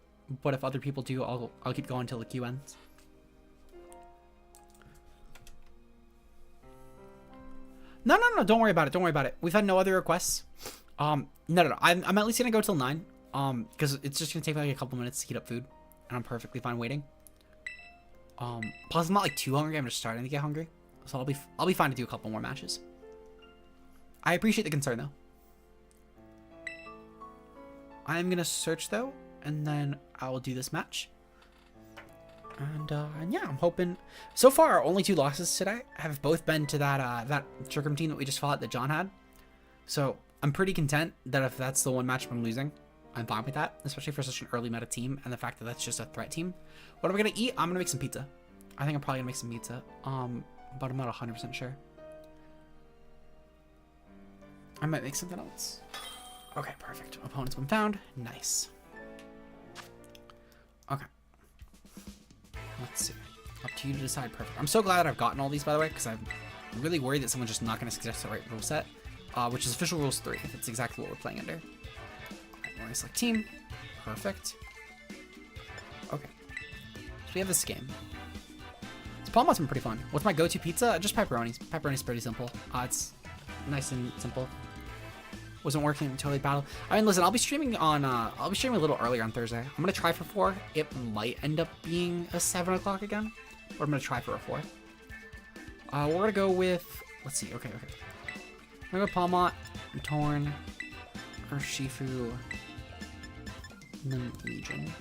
But if other people do, I'll keep going until the queue ends. No, don't worry about it. We've had no other requests. No. I'm at least gonna go till 9. Because it's just gonna take like a couple minutes to heat up food, and I'm perfectly fine waiting. Plus I'm not like too hungry. I'm just starting to get hungry, so I'll be fine to do a couple more matches. I appreciate the concern though. I'm gonna search though, and then I will do this match. And yeah, I'm hoping. So far, our only 2 losses today have both been to that Trick Room team that we just fought that John had. So I'm pretty content that if that's the one match I'm losing, I'm fine with that, especially for such an early meta team and the fact that that's just a threat team. What am I gonna eat? I'm gonna make some pizza. I think I'm probably gonna make some pizza. But I'm not 100% sure. I might make something else. Okay, perfect. Opponent's been found. Nice. Okay. Let's see. Up to you to decide. Perfect. I'm so glad that I've gotten all these, by the way, because I'm really worried that someone's just not going to suggest the right rule set, which is official rules 3. That's exactly what we're playing under. Alright, we're going to select team. Perfect. Okay. So we have this game. This Palmot's been pretty fun. What's my go-to pizza? Just pepperonis. Pepperoni's pretty simple. It's nice and simple. Wasn't working totally battle. I mean, listen, I'll be streaming a little earlier on Thursday. I'm gonna try for 4. It might end up being a 7 o'clock again, but I'm gonna try for a 4. We're gonna go with, let's see, okay. I'm gonna go Palmot, Torn, Urshifu, and then Legion.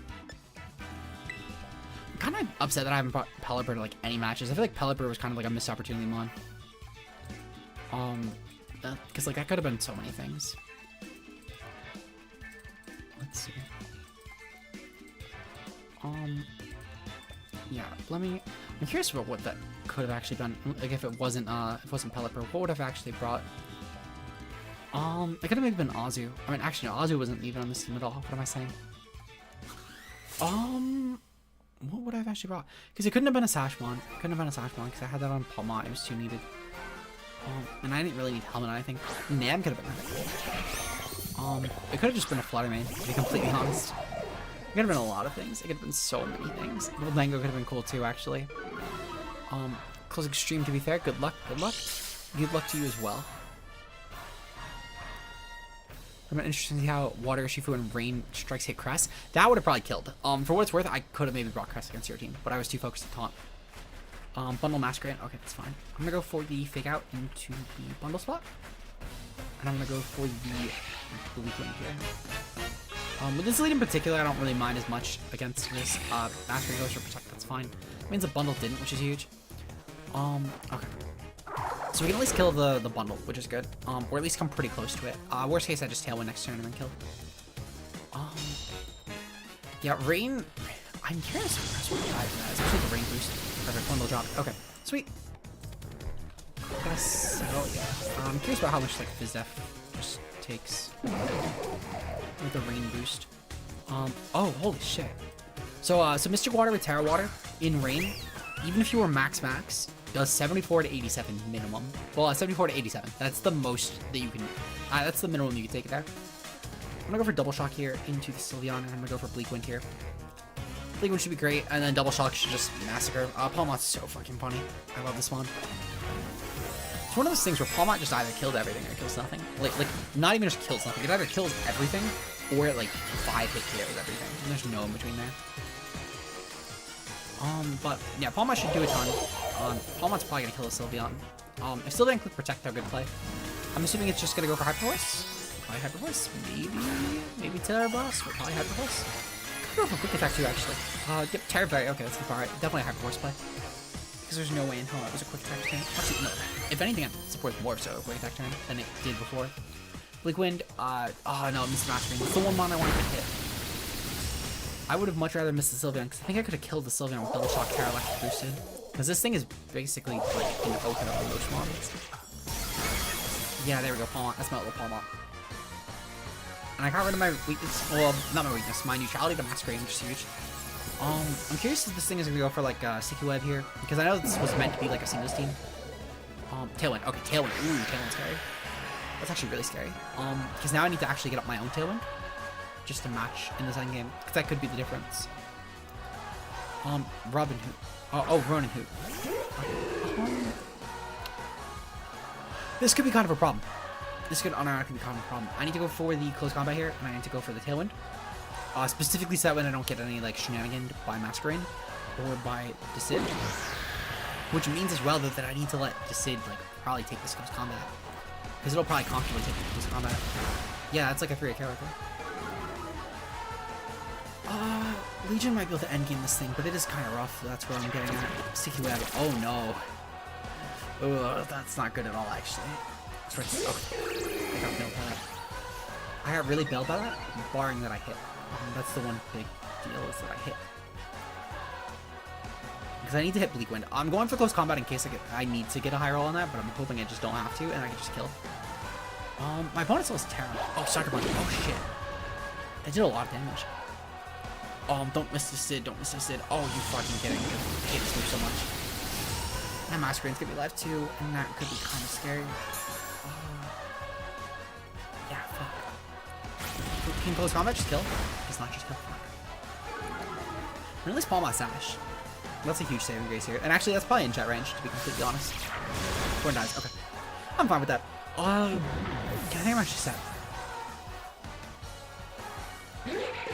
I'm kind of upset that I haven't brought Pelipper to like any matches. I feel like Pelipper was kind of like a missed opportunity on. Because like that could have been so many things. Let's see. Yeah, I'm curious about what that could have actually been. Like if it wasn't Pelipper, what would have actually brought? It could have maybe been Azu. I mean, actually, no, Azu wasn't even on this team at all. What am I saying? What would I have actually brought? Because it couldn't have been a Sashmon. It couldn't have been a Sashmon because I had that on Palmot. It was too needed. And I didn't really need Helmet, I think. Nam could have been that. It could have just been a Flutter Mane, to be completely honest. It could have been a lot of things. It could have been so many things. Little Dango could have been cool too, actually. Closing stream, to be fair. Good luck, good luck. Good luck to you as well. I'm interested to see how Water, Shifu, and Rain strikes hit Crest. That would have probably killed. For what it's worth, I could have maybe brought Crest against your team, but I was too focused on taunt. Bundle Masquerade. Okay, that's fine. I'm gonna go for the Fake Out into the bundle spot. And I'm gonna go for the weak link here. With this lead in particular, I don't really mind as much against this. Masquerade goes for Protect, that's fine. It means the bundle didn't, which is huge. Okay. So we can at least kill the bundle, which is good. Or at least come pretty close to it. Worst case, I just Tailwind next turn and then kill. Yeah, Rain. I'm curious what the dive is, especially the Rain boost. Perfect, bundle drop. Okay, sweet. So yeah, I'm curious about how much like Fizdef just takes with the Rain boost. Oh, holy shit. So Mystic Water with Terra Water in Rain, even if you were max, does 74 to 87 minimum. Well, 74 to 87. That's the most that you can. That's the minimum you can take it there. I'm gonna go for Double Shock here into the Sylveon, and I'm gonna go for Bleak Wind here. Bleak Wind should be great, and then Double Shock should just massacre. Palmot's so fucking funny. I love this one. It's one of those things where Palmot just either killed everything or kills nothing. Like not even just kills nothing. It either kills everything or it like 5-hit KOs everything. And there's no in between there. But yeah, Palmot should do a ton. Palmot's probably gonna kill the Sylveon. I still didn't click Protect, though. Good play. I'm assuming it's just gonna go for Hyper Voice. Probably Hyper Voice. Maybe Terra Blast, but probably Hyper Voice. Could go for Quick Attack too, actually. Yep, Terra Fairy. Okay, that's alright. Definitely a Hyper Voice play. Because there's no way in hell it was a Quick Attack turn. Actually, no. If anything, it supports more so a Quick Attack turn than it did before. Bleak Wind. Oh no, Mr. Mastering. That's the one mon I wanted to hit. I would have much rather missed the Sylveon, because I think I could have killed the Sylveon with Double Shock Terra Electric boosted. Because this thing is basically like an open up most mobs. Yeah, there we go, Palmot. That's my little Palmot. And I got rid of my weakness. Well, not my weakness, my neutrality to Masquerade, which is huge. I'm curious if this thing is gonna go for like Sticky Web here, because I know this was meant to be like a singles team. Tailwind. Okay, Tailwind. Ooh, Tailwind's scary. That's actually really scary. Because now I need to actually get up my own Tailwind. Just to match in this end game, because that could be the difference. Robin Hood. Oh, Ronin Hood. This could be kind of a problem. This could unironically be kind of a problem. I need to go for the close combat here, and I need to go for the Tailwind. Specifically so that when I don't get any like shenanigans by Masquerade or by Decid. Which means as well that I need to let Decid like probably take this close combat. Because it'll probably comfortably take the close combat. Yeah, that's like a 3-hit KO right there. Legion might be able to endgame this thing, but it is kind of rough. That's where I'm getting at. Sticky web. Oh no. Ugh, that's not good at all, actually. Okay. I got bailed by that. I got really bailed by that, barring that I hit. That's the one big deal is that I hit. Because I need to hit Bleak Wind. I'm going for close combat in case I need to get a high roll on that, but I'm hoping I just don't have to, and I can just kill. My opponent still has Terra. Oh, Sucker Punch. Oh, shit. That did a lot of damage. Don't miss the Sid. Don't miss the Sid. Oh, you fucking kidding me. I hate this move so much. That Masquerade's gonna be live too, and that could be kind of scary. Yeah, fuck. Can close combat just kill? It's not just kill. Or at least palm my Sash. That's a huge saving grace here. And actually, that's probably in jet range, to be completely honest. Corn dies. Okay. I'm fine with that. I think I'm actually set.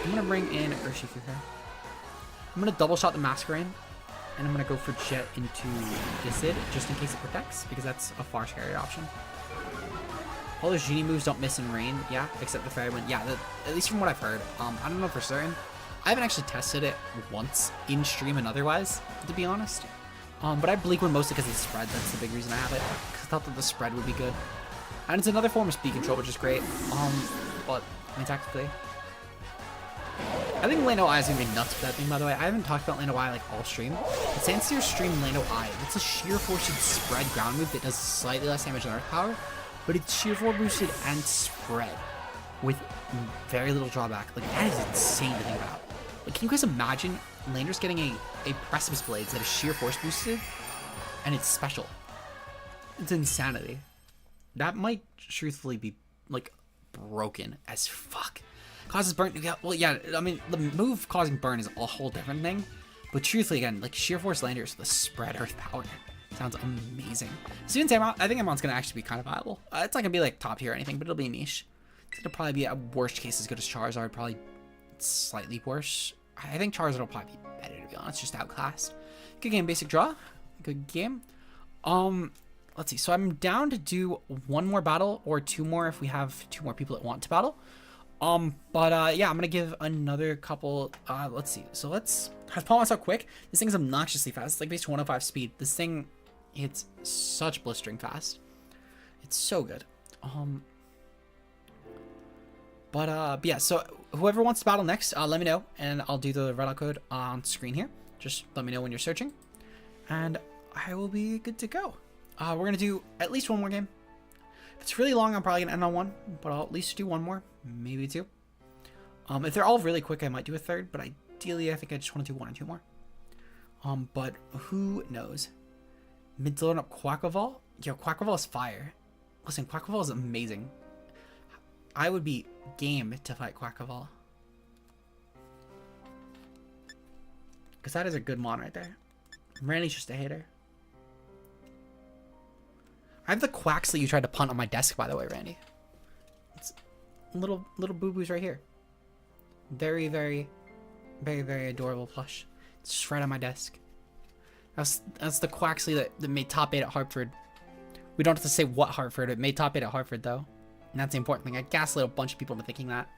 I'm gonna bring in Urshifu here. I'm gonna double shot the Masquerade, and I'm gonna go for Jet into Disid, just in case it protects, because that's a far scarier option. All those Genie moves don't miss in rain, yeah, except the Fairy Wind. Yeah, at least from what I've heard. I don't know for certain. I haven't actually tested it once in stream and otherwise, to be honest. But I Bleak Wind mostly because of the spread. That's the big reason I have it, because I thought that the spread would be good. And it's another form of speed control, which is great. But I mean, tactically, I think Lano Eye is gonna be nuts for that thing. By the way, I haven't talked about Lano Eye like all stream. But Sanseer stream Lano Eye. It's a sheer force spread ground move that does slightly less damage than Earth Power, but it's sheer force boosted and spread with very little drawback. Like, that is insane to think about. Like, can you guys imagine Landers getting a Precipice Blades that is sheer force boosted and it's special? It's insanity. That might truthfully be like broken as fuck. Causes burn. Yeah, well, yeah. I mean, the move causing burn is a whole different thing. But truthfully, again, like sheer force Landers, the spread Earth Power sounds amazing. So even Amount, I think Amount's gonna actually be kind of viable. It's not gonna be like top tier or anything, but it'll be niche. It's gonna probably be at worst case as good as Charizard, probably slightly worse. I think Charizard will probably be better, to be honest, just outclassed. Good game, basic draw. Good game. Let's see. So I'm down to do one more battle or two more if we have two more people that want to battle. Yeah, I'm gonna give another couple. Let's see. So let's palm myself quick. This thing's obnoxiously fast. It's like base 105 speed. This thing, it's such blistering fast. It's so good. But yeah. So whoever wants to battle next, let me know, and I'll do the reroute code on screen here. Just let me know when you're searching, and I will be good to go. We're gonna do at least one more game. If it's really long, I'm probably gonna end on one, but I'll at least do one more, maybe two. If they're all really quick, I might do a third, but ideally, I think I just want to do one or two more. But who knows? Mid to load up Quackleval. Yo, Quackleval is fire. Listen, Quackleval is amazing. I would be game to fight Quackleval. Because that is a good mon right there. Randy's just a hater. I have the Quaxley you tried to punt on my desk, by the way, Randy. It's little boo-boos right here. Very, very, very, very adorable plush. It's just right on my desk. That's the Quaxley that made top 8 at Hartford. We don't have to say what Hartford. It made top 8 at Hartford, though. And that's the important thing. I gaslit a bunch of people into thinking that.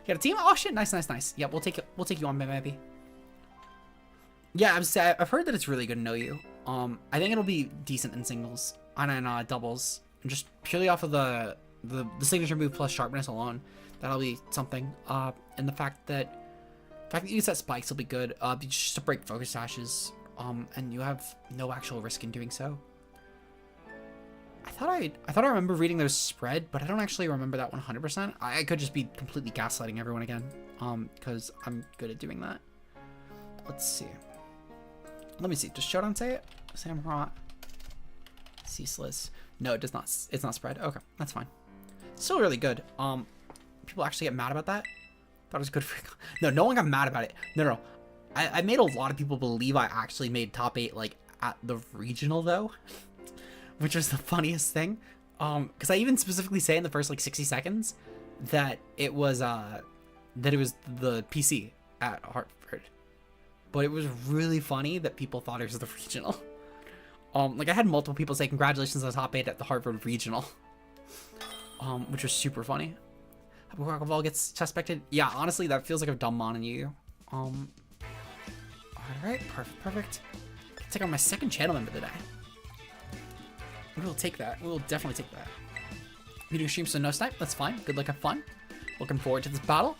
You got a team? Oh, shit. Nice, nice, nice. Yeah, we'll take you on, maybe. Yeah, I've heard that it's really good to know you. I think it'll be decent in singles. On doubles, and just purely off of the signature move plus sharpness alone, that'll be something. And the fact that you can set spikes will be good. Just to break focus dashes. And you have no actual risk in doing so. I thought I remember reading those spread, but I don't actually remember that 100%. I could just be completely gaslighting everyone again. Because I'm good at doing that. Let's see. Let me see. Does Showdown say it? Samurott. Ceaseless. No, it does not. It's not spread. Okay, that's fine. Still really good. People actually get mad about that. Thought it was good for. No one got mad about it. No. I made a lot of people believe I actually made top 8 like at the regional though, which was the funniest thing. Because I even specifically say in the first like 60 seconds that it was the PC at Hartford, but it was really funny that people thought it was the regional. Like I had multiple people say congratulations on top 8 at the Hartford Regional, which was super funny. Quackleval gets suspected. Yeah, honestly, that feels like a dumb mon in Yu-Gi-Oh. All right, perfect. Take on my second channel member today. We will take that. We will definitely take that. We do stream, so no snipe. That's fine. Good luck, have fun. Looking forward to this battle.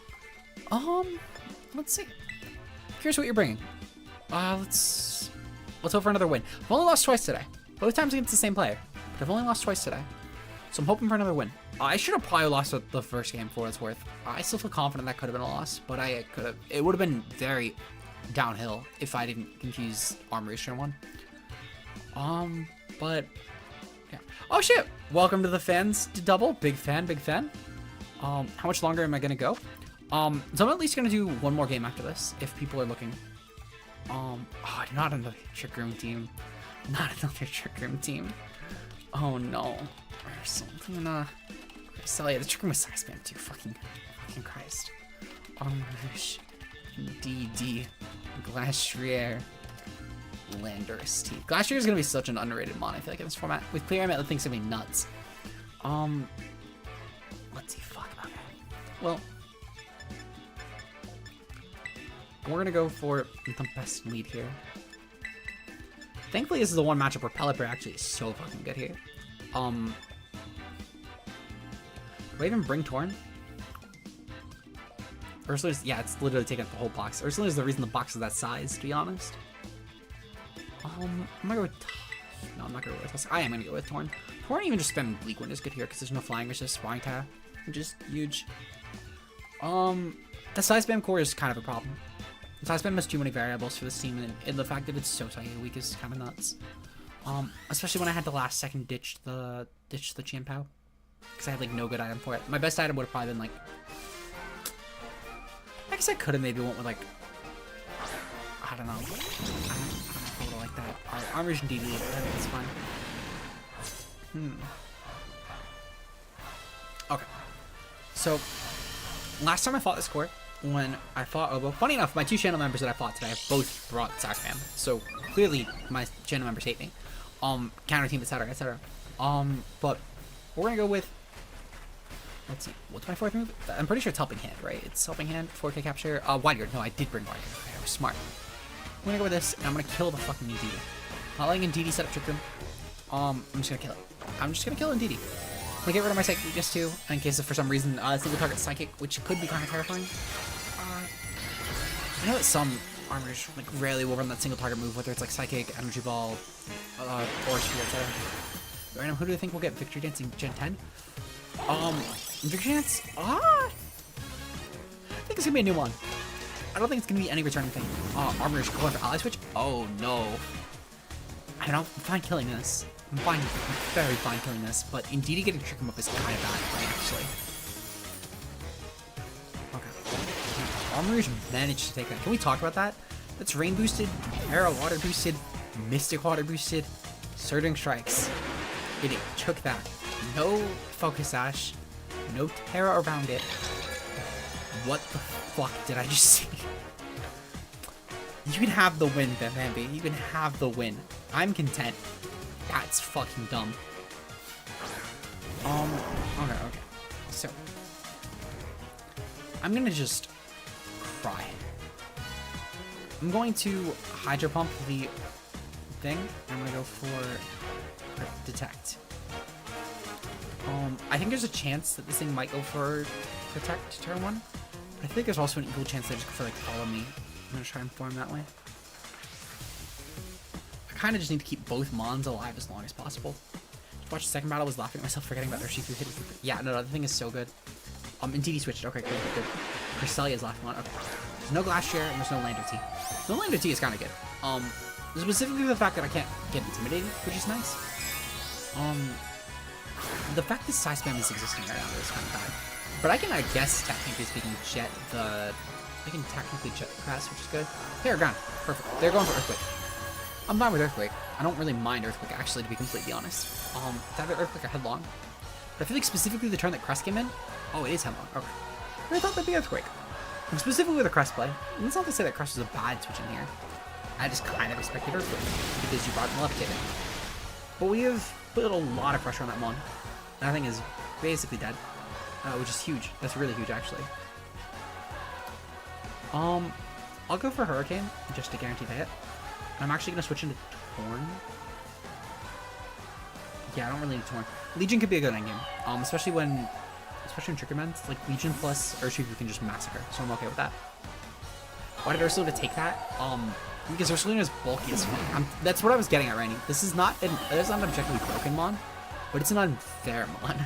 Let's see. Here's what you're bringing. Let's hope for another win. I've only lost twice today. Both times against the same player. But I've only lost twice today. So I'm hoping for another win. I should have probably lost the first game for what it's worth. I still feel confident that could have been a loss, but I could have. It would have been very downhill if I didn't confuse Armory Turn 1. But yeah. Oh shit! Welcome to the fans to double. Big fan. How much longer am I gonna go? So I'm at least gonna do one more game after this if people are looking. Not another trick room team. Not another trick room team. Oh no. Cresselia, the trick room was size spam too. Fucking Christ. Armouge. DD. Glastrier. Landorus T. Glastrier is gonna be such an underrated mon, I feel like, in this format. With clear I think it's gonna be nuts. Let's see, okay. Well, we're gonna go for the best lead here. Thankfully, this is the one matchup where Pelipper actually is so fucking good here. Do I even bring Torn? Ursula's, yeah, it's literally taking up the whole box. Ursula is the reason the box is that size, to be honest. I'm gonna go with... No, I'm not gonna go with this. I am gonna go with Torn. Torn even just spam Bleak Wind is good here because there's no flying resist, Spying Tire, which is huge. The size spam core is kind of a problem. The size spam has too many variables for this team, and the fact that it's so Psychic weak is kind of nuts. Especially when I had to last second ditch the Chimpao, because I had like no good item for it. My best item would have probably been like, I guess I could have maybe went with like, I don't know. I don't know if I would have liked that. Armouge and DD, I think it's fine. Okay. So, last time I fought this core, when I fought Obo, funny enough, my two channel members that I fought today have both brought Sackman, so clearly my channel members hate me. Counter team, etc. But we're gonna go with, let's see, what's my fourth move? I'm pretty sure it's Helping Hand, right? It's Helping Hand, 4K capture. Wide Guard. No, I did bring Wide Guard. Okay, I was smart. I'm gonna go with this, and I'm gonna kill the fucking DD. Not letting DD set up Trick Room. I'm just gonna kill it. I'm just gonna kill DD. I'm gonna get rid of my Psychic weakness too, in case if for some reason single target Psychic, which could be kind of terrifying. I know that some armors like rarely will run that single target move, whether it's like Psychic, Energy Ball, or Sphere, etc. Random, who do you think will get Victory Dance in Gen 10? Victory Dance? I think it's gonna be a new one. I don't think it's gonna be any returning thing. Armor's going for Ally Switch? Oh no. I don't know, I'm fine killing this. I'm very fine killing this, but indeed getting Trick Room up is kind of bad for me, actually. Armouge managed to take that. Can we talk about that? That's Rain boosted, Aero Water boosted, Mystic Water boosted, Surging Strikes. It took that. No Focus Sash, no Terra around it. What the fuck did I just see? You can have the win, Bambi. You can have the win. I'm content. That's fucking dumb. Okay. So, I'm gonna just cry. I'm going to Hydro Pump the thing. I'm gonna go for Detect. I think there's a chance that this thing might go for Protect turn 1. I think there's also an equal chance they just go for like Follow Me. I'm gonna try and form that way. I kind of just need to keep both Mons alive as long as possible. Just watch the second battle, I was laughing at myself forgetting about their Shifu hit. Yeah, no, the thing is so good. And DD switched. Okay, good. Cresselia is last one. Okay. There's no Glass Share and there's no Lander T. No Lander T is kind of good. Specifically the fact that I can't get intimidated, which is nice. The fact that Psy Spam is existing right now is kind of bad. But I can, I guess, technically speaking, jet the... I can technically jet the Crest, which is good. Paragon. Perfect. They're going for Earthquake. I'm fine with Earthquake. I don't really mind Earthquake, actually, to be completely honest. It's either Earthquake or Headlong. But I feel like specifically the turn that Crest came in... Oh, it is Headlong. Okay. I thought that'd be Earthquake. And specifically with the Crest play. And it's not to say that Crest is a bad switch in here. I just kind of expected Earthquake. Because you brought Moleptated. But we have put a lot of pressure on that one. That thing is basically dead. Which is huge. That's really huge, actually. I'll go for Hurricane just to guarantee the hit. I'm actually going to switch into Torn. Yeah, I don't really need Torn. Legion could be a good endgame, especially in Triggermans. Like, Legion plus Urshifu, you can just massacre, so I'm okay with that. Why did Ursaluna take that? Because Ursaluna is bulky as fuck. That's what I was getting at, Randy. This is not an objectively broken mon, but it's an unfair mon.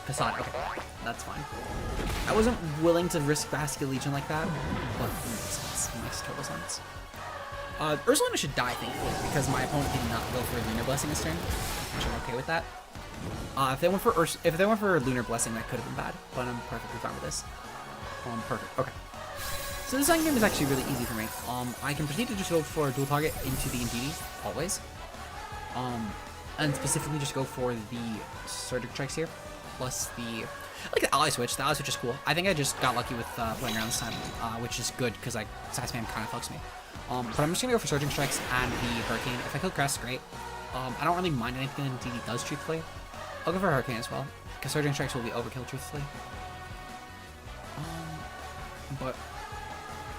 Facade, okay, that's fine. I wasn't willing to risk Basculegion like that, but it makes sense. It makes total sense. Ursaluna should die, thankfully, because my opponent did not go for Lunar Blessing this turn, which I'm okay with that. If they went for Lunar Blessing, that could have been bad, but I'm perfectly fine with this. Perfect. Okay. So this endgame is actually really easy for me. I can proceed to just go for a dual target into the Indeedee, always. And specifically just go for the Surgic Strikes here, plus the Ally Switch. The Ally Switch is cool. I think I just got lucky with playing around this time, which is good because Side Spam kind of fucks me. But I'm just gonna go for Surging Strikes and the Hurricane. If I kill Crest, great. I don't really mind anything that Indeedee does, truthfully. I'll go for Hurricane as well, because Surging Strikes will be overkill, truthfully. But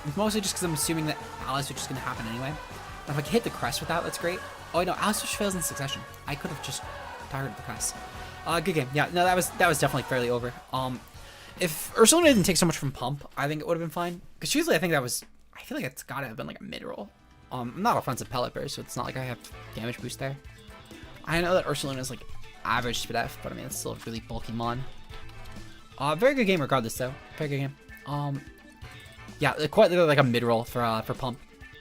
it's mostly just because I'm assuming that Ally Switch is going to happen anyway. And if I can hit the Crest with that, that's great. Oh, no, Ally Switch fails in succession. I could have just targeted the Crest. Good game. Yeah, no, that was definitely fairly over. If Ursaluna didn't take so much from Pump, I think it would have been fine. Because usually I feel like it's got to have been like a mid-roll. I'm not offensive Pellet Burst, so it's not like I have damage boost there. I know that Ursaluna is like average SpDef, but I mean, it's still a really bulky mon. Very good game regardless, though. Very good game. Yeah, quite literally like a mid-roll for Pump.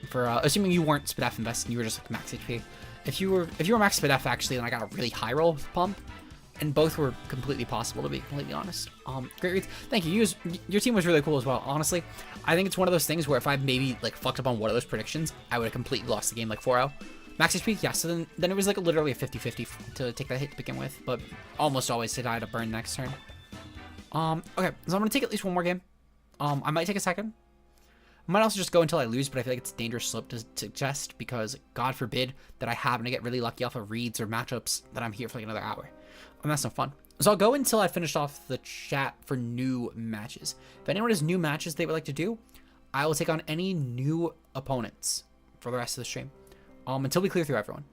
For assuming you weren't SpDef invested and you were just like max HP. If you were max SpDef actually, then I got a really high roll with Pump. And both were completely possible, to be completely honest. Great reads. Thank you. Your team was really cool as well. Honestly, I think it's one of those things where if I maybe like fucked up on one of those predictions, I would have completely lost the game like 4-0. Max HP, yeah, so then it was like literally a 50-50 to take that hit to begin with, but almost always to die to burn next turn. Okay, so I'm gonna take at least one more game. I might take a second. I might also just go until I lose, but I feel like it's a dangerous slope to suggest because God forbid that I happen to get really lucky off of reads or matchups that I'm here for like another hour. And that's no fun. So I'll go until I finish off the chat for new matches. If anyone has new matches they would like to do, I will take on any new opponents for the rest of the stream. Until we clear through everyone.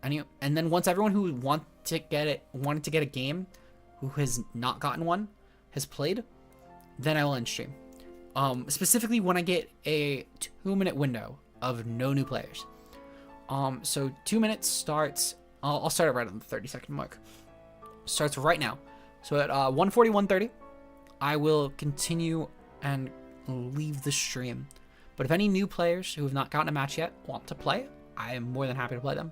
And then once everyone who wanted to get a game, who has not gotten one, has played, then I will end stream. Specifically when I get a 2-minute window of no new players. So 2 minutes starts, I'll start it right on the 30-second mark. Starts right now. So at 1:40, I will continue and leave the stream. But if any new players who have not gotten a match yet want to play, I am more than happy to play them.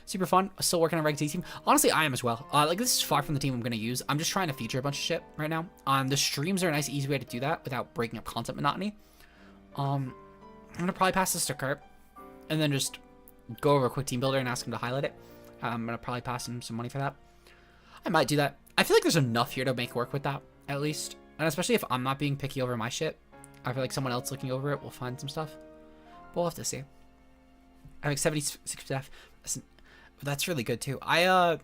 Super fun. Still working on Reg Z team. Honestly, I am as well. Like this is far from the team I'm going to use. I'm just trying to feature a bunch of shit right now. The streams are a nice, easy way to do that without breaking up content monotony. I'm going to probably pass this to Kurt and then just go over a quick team builder and ask him to highlight it. I'm going to probably pass him some money for that. I might do that. I feel like there's enough here to make work with that, at least. And especially if I'm not being picky over my shit. I feel like someone else looking over it will find some stuff. But we'll have to see. I have like 76 Def. That's really good too. I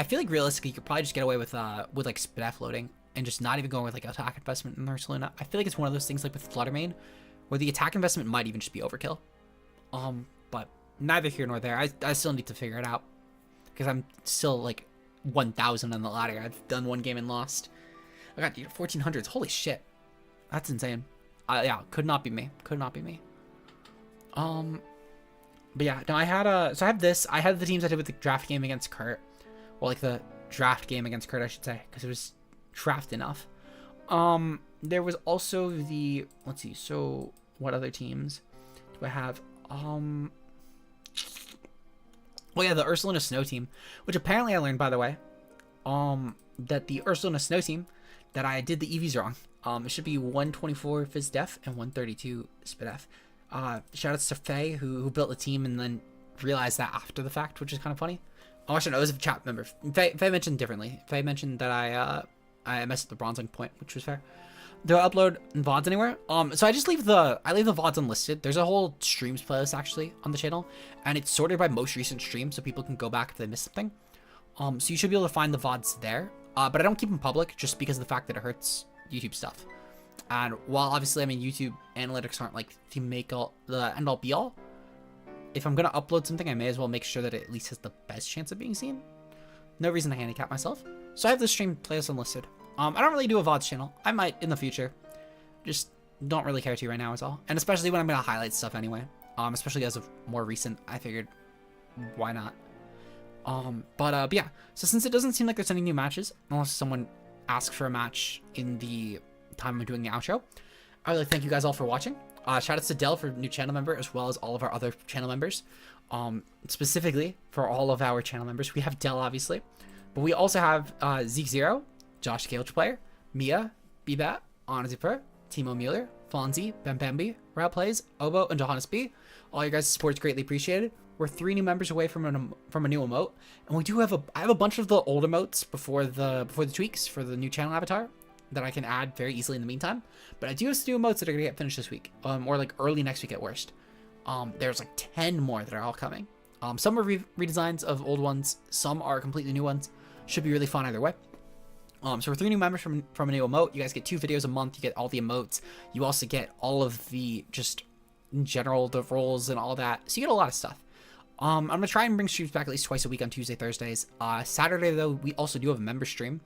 feel like realistically you could probably just get away with like SpDef loading and just not even going with like attack investment in Ursaluna. I feel like it's one of those things like with Fluttermane where the attack investment might even just be overkill. But neither here nor there. I still need to figure it out because I'm still like 1,000 on the ladder. I've done one game and lost. I got 1400s. Holy shit. That's insane. Yeah, could not be me. Could not be me. But yeah, no, I have this. I had the teams I did with the draft game against Kurt. Well, like the draft game against Kurt, I should say, because it was draft enough. There was also the, let's see, so what other teams do I have? Well, yeah, the Ursaluna Snow team, which apparently I learned, by the way, that the Ursaluna Snow team, that I did the EVs wrong. It should be 124 Phys Def and 132 SpDef. Shoutouts to Faye, who built the team and then realized that after the fact, which is kind of funny. Oh, actually, no, it was a chat member. Faye mentioned differently. Faye mentioned that I messed up the bronzing point, which was fair. Do I upload VODs anywhere? So I just leave the VODs unlisted. There's a whole streams playlist actually on the channel, and it's sorted by most recent streams, so people can go back if they missed something. So you should be able to find the VODs there. But I don't keep them public just because of the fact that it hurts YouTube stuff. And while obviously, I mean, YouTube analytics aren't like the end all be all, if I'm going to upload something, I may as well make sure that it at least has the best chance of being seen. No reason to handicap myself. So I have the stream playlist unlisted. I don't really do a VODs channel. I might in the future. Just don't really care to right now is all. And especially when I'm going to highlight stuff anyway. Especially as of more recent, I figured, why not? But yeah. So since it doesn't seem like there's any new matches, unless someone asks for a match in the time I'm doing the outro, I would like to thank you guys all for watching. Shout out to Dell for new channel member, as well as all of our other channel members. Specifically for all of our channel members, we have Dell obviously, but we also have Zeke Zero, Josh Gage Player, Mia, Bbat, Anaziper, Timo Mueller, Fonzie, Bambambi, Route Plays, Obo, and Johannes B. All your guys' support is greatly appreciated. We're 3 new members away from a new emote, and we do have I have a bunch of the old emotes before the tweaks for the new channel avatar that I can add very easily in the meantime. But I do have some new emotes that are gonna get finished this week, or like early next week at worst. There's like 10 more that are all coming. Some are redesigns of old ones, some are completely new ones. Should be really fun either way. So we're 3 new members from a new emote. You guys get 2 videos a month. You get all the emotes. You also get all of the, just in general, the roles and all that. So you get a lot of stuff. I'm going to try and bring streams back at least twice a week on Tuesday, Thursdays. Saturday, though, we also do have a member stream.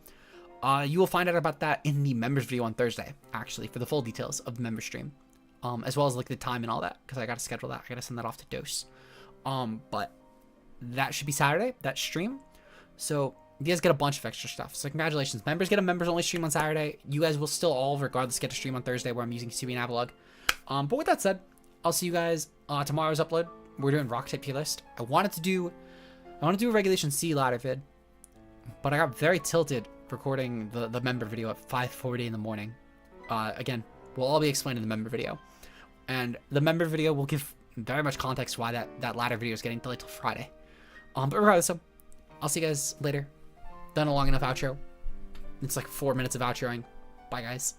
You will find out about that in the members video on Thursday, actually, for the full details of the member stream. As well as like the time and all that, because I got to schedule that. I got to send that off to Dose. But that should be Saturday, that stream. So you guys get a bunch of extra stuff. So congratulations. Members get a members only stream on Saturday. You guys will still all, regardless, get a stream on Thursday where I'm using QB and Avalog. But with that said, I'll see you guys tomorrow's upload. We're doing rock type tier list. I wanted to do a Regulation C ladder vid, but I got very tilted recording the member video at 5:40 in the morning. Again, we'll all be explained in the member video. And the member video will give very much context why that ladder video is getting delayed till Friday. But regardless, so I'll see you guys later. Done a long enough outro. It's like 4 minutes of outroing. Bye, guys.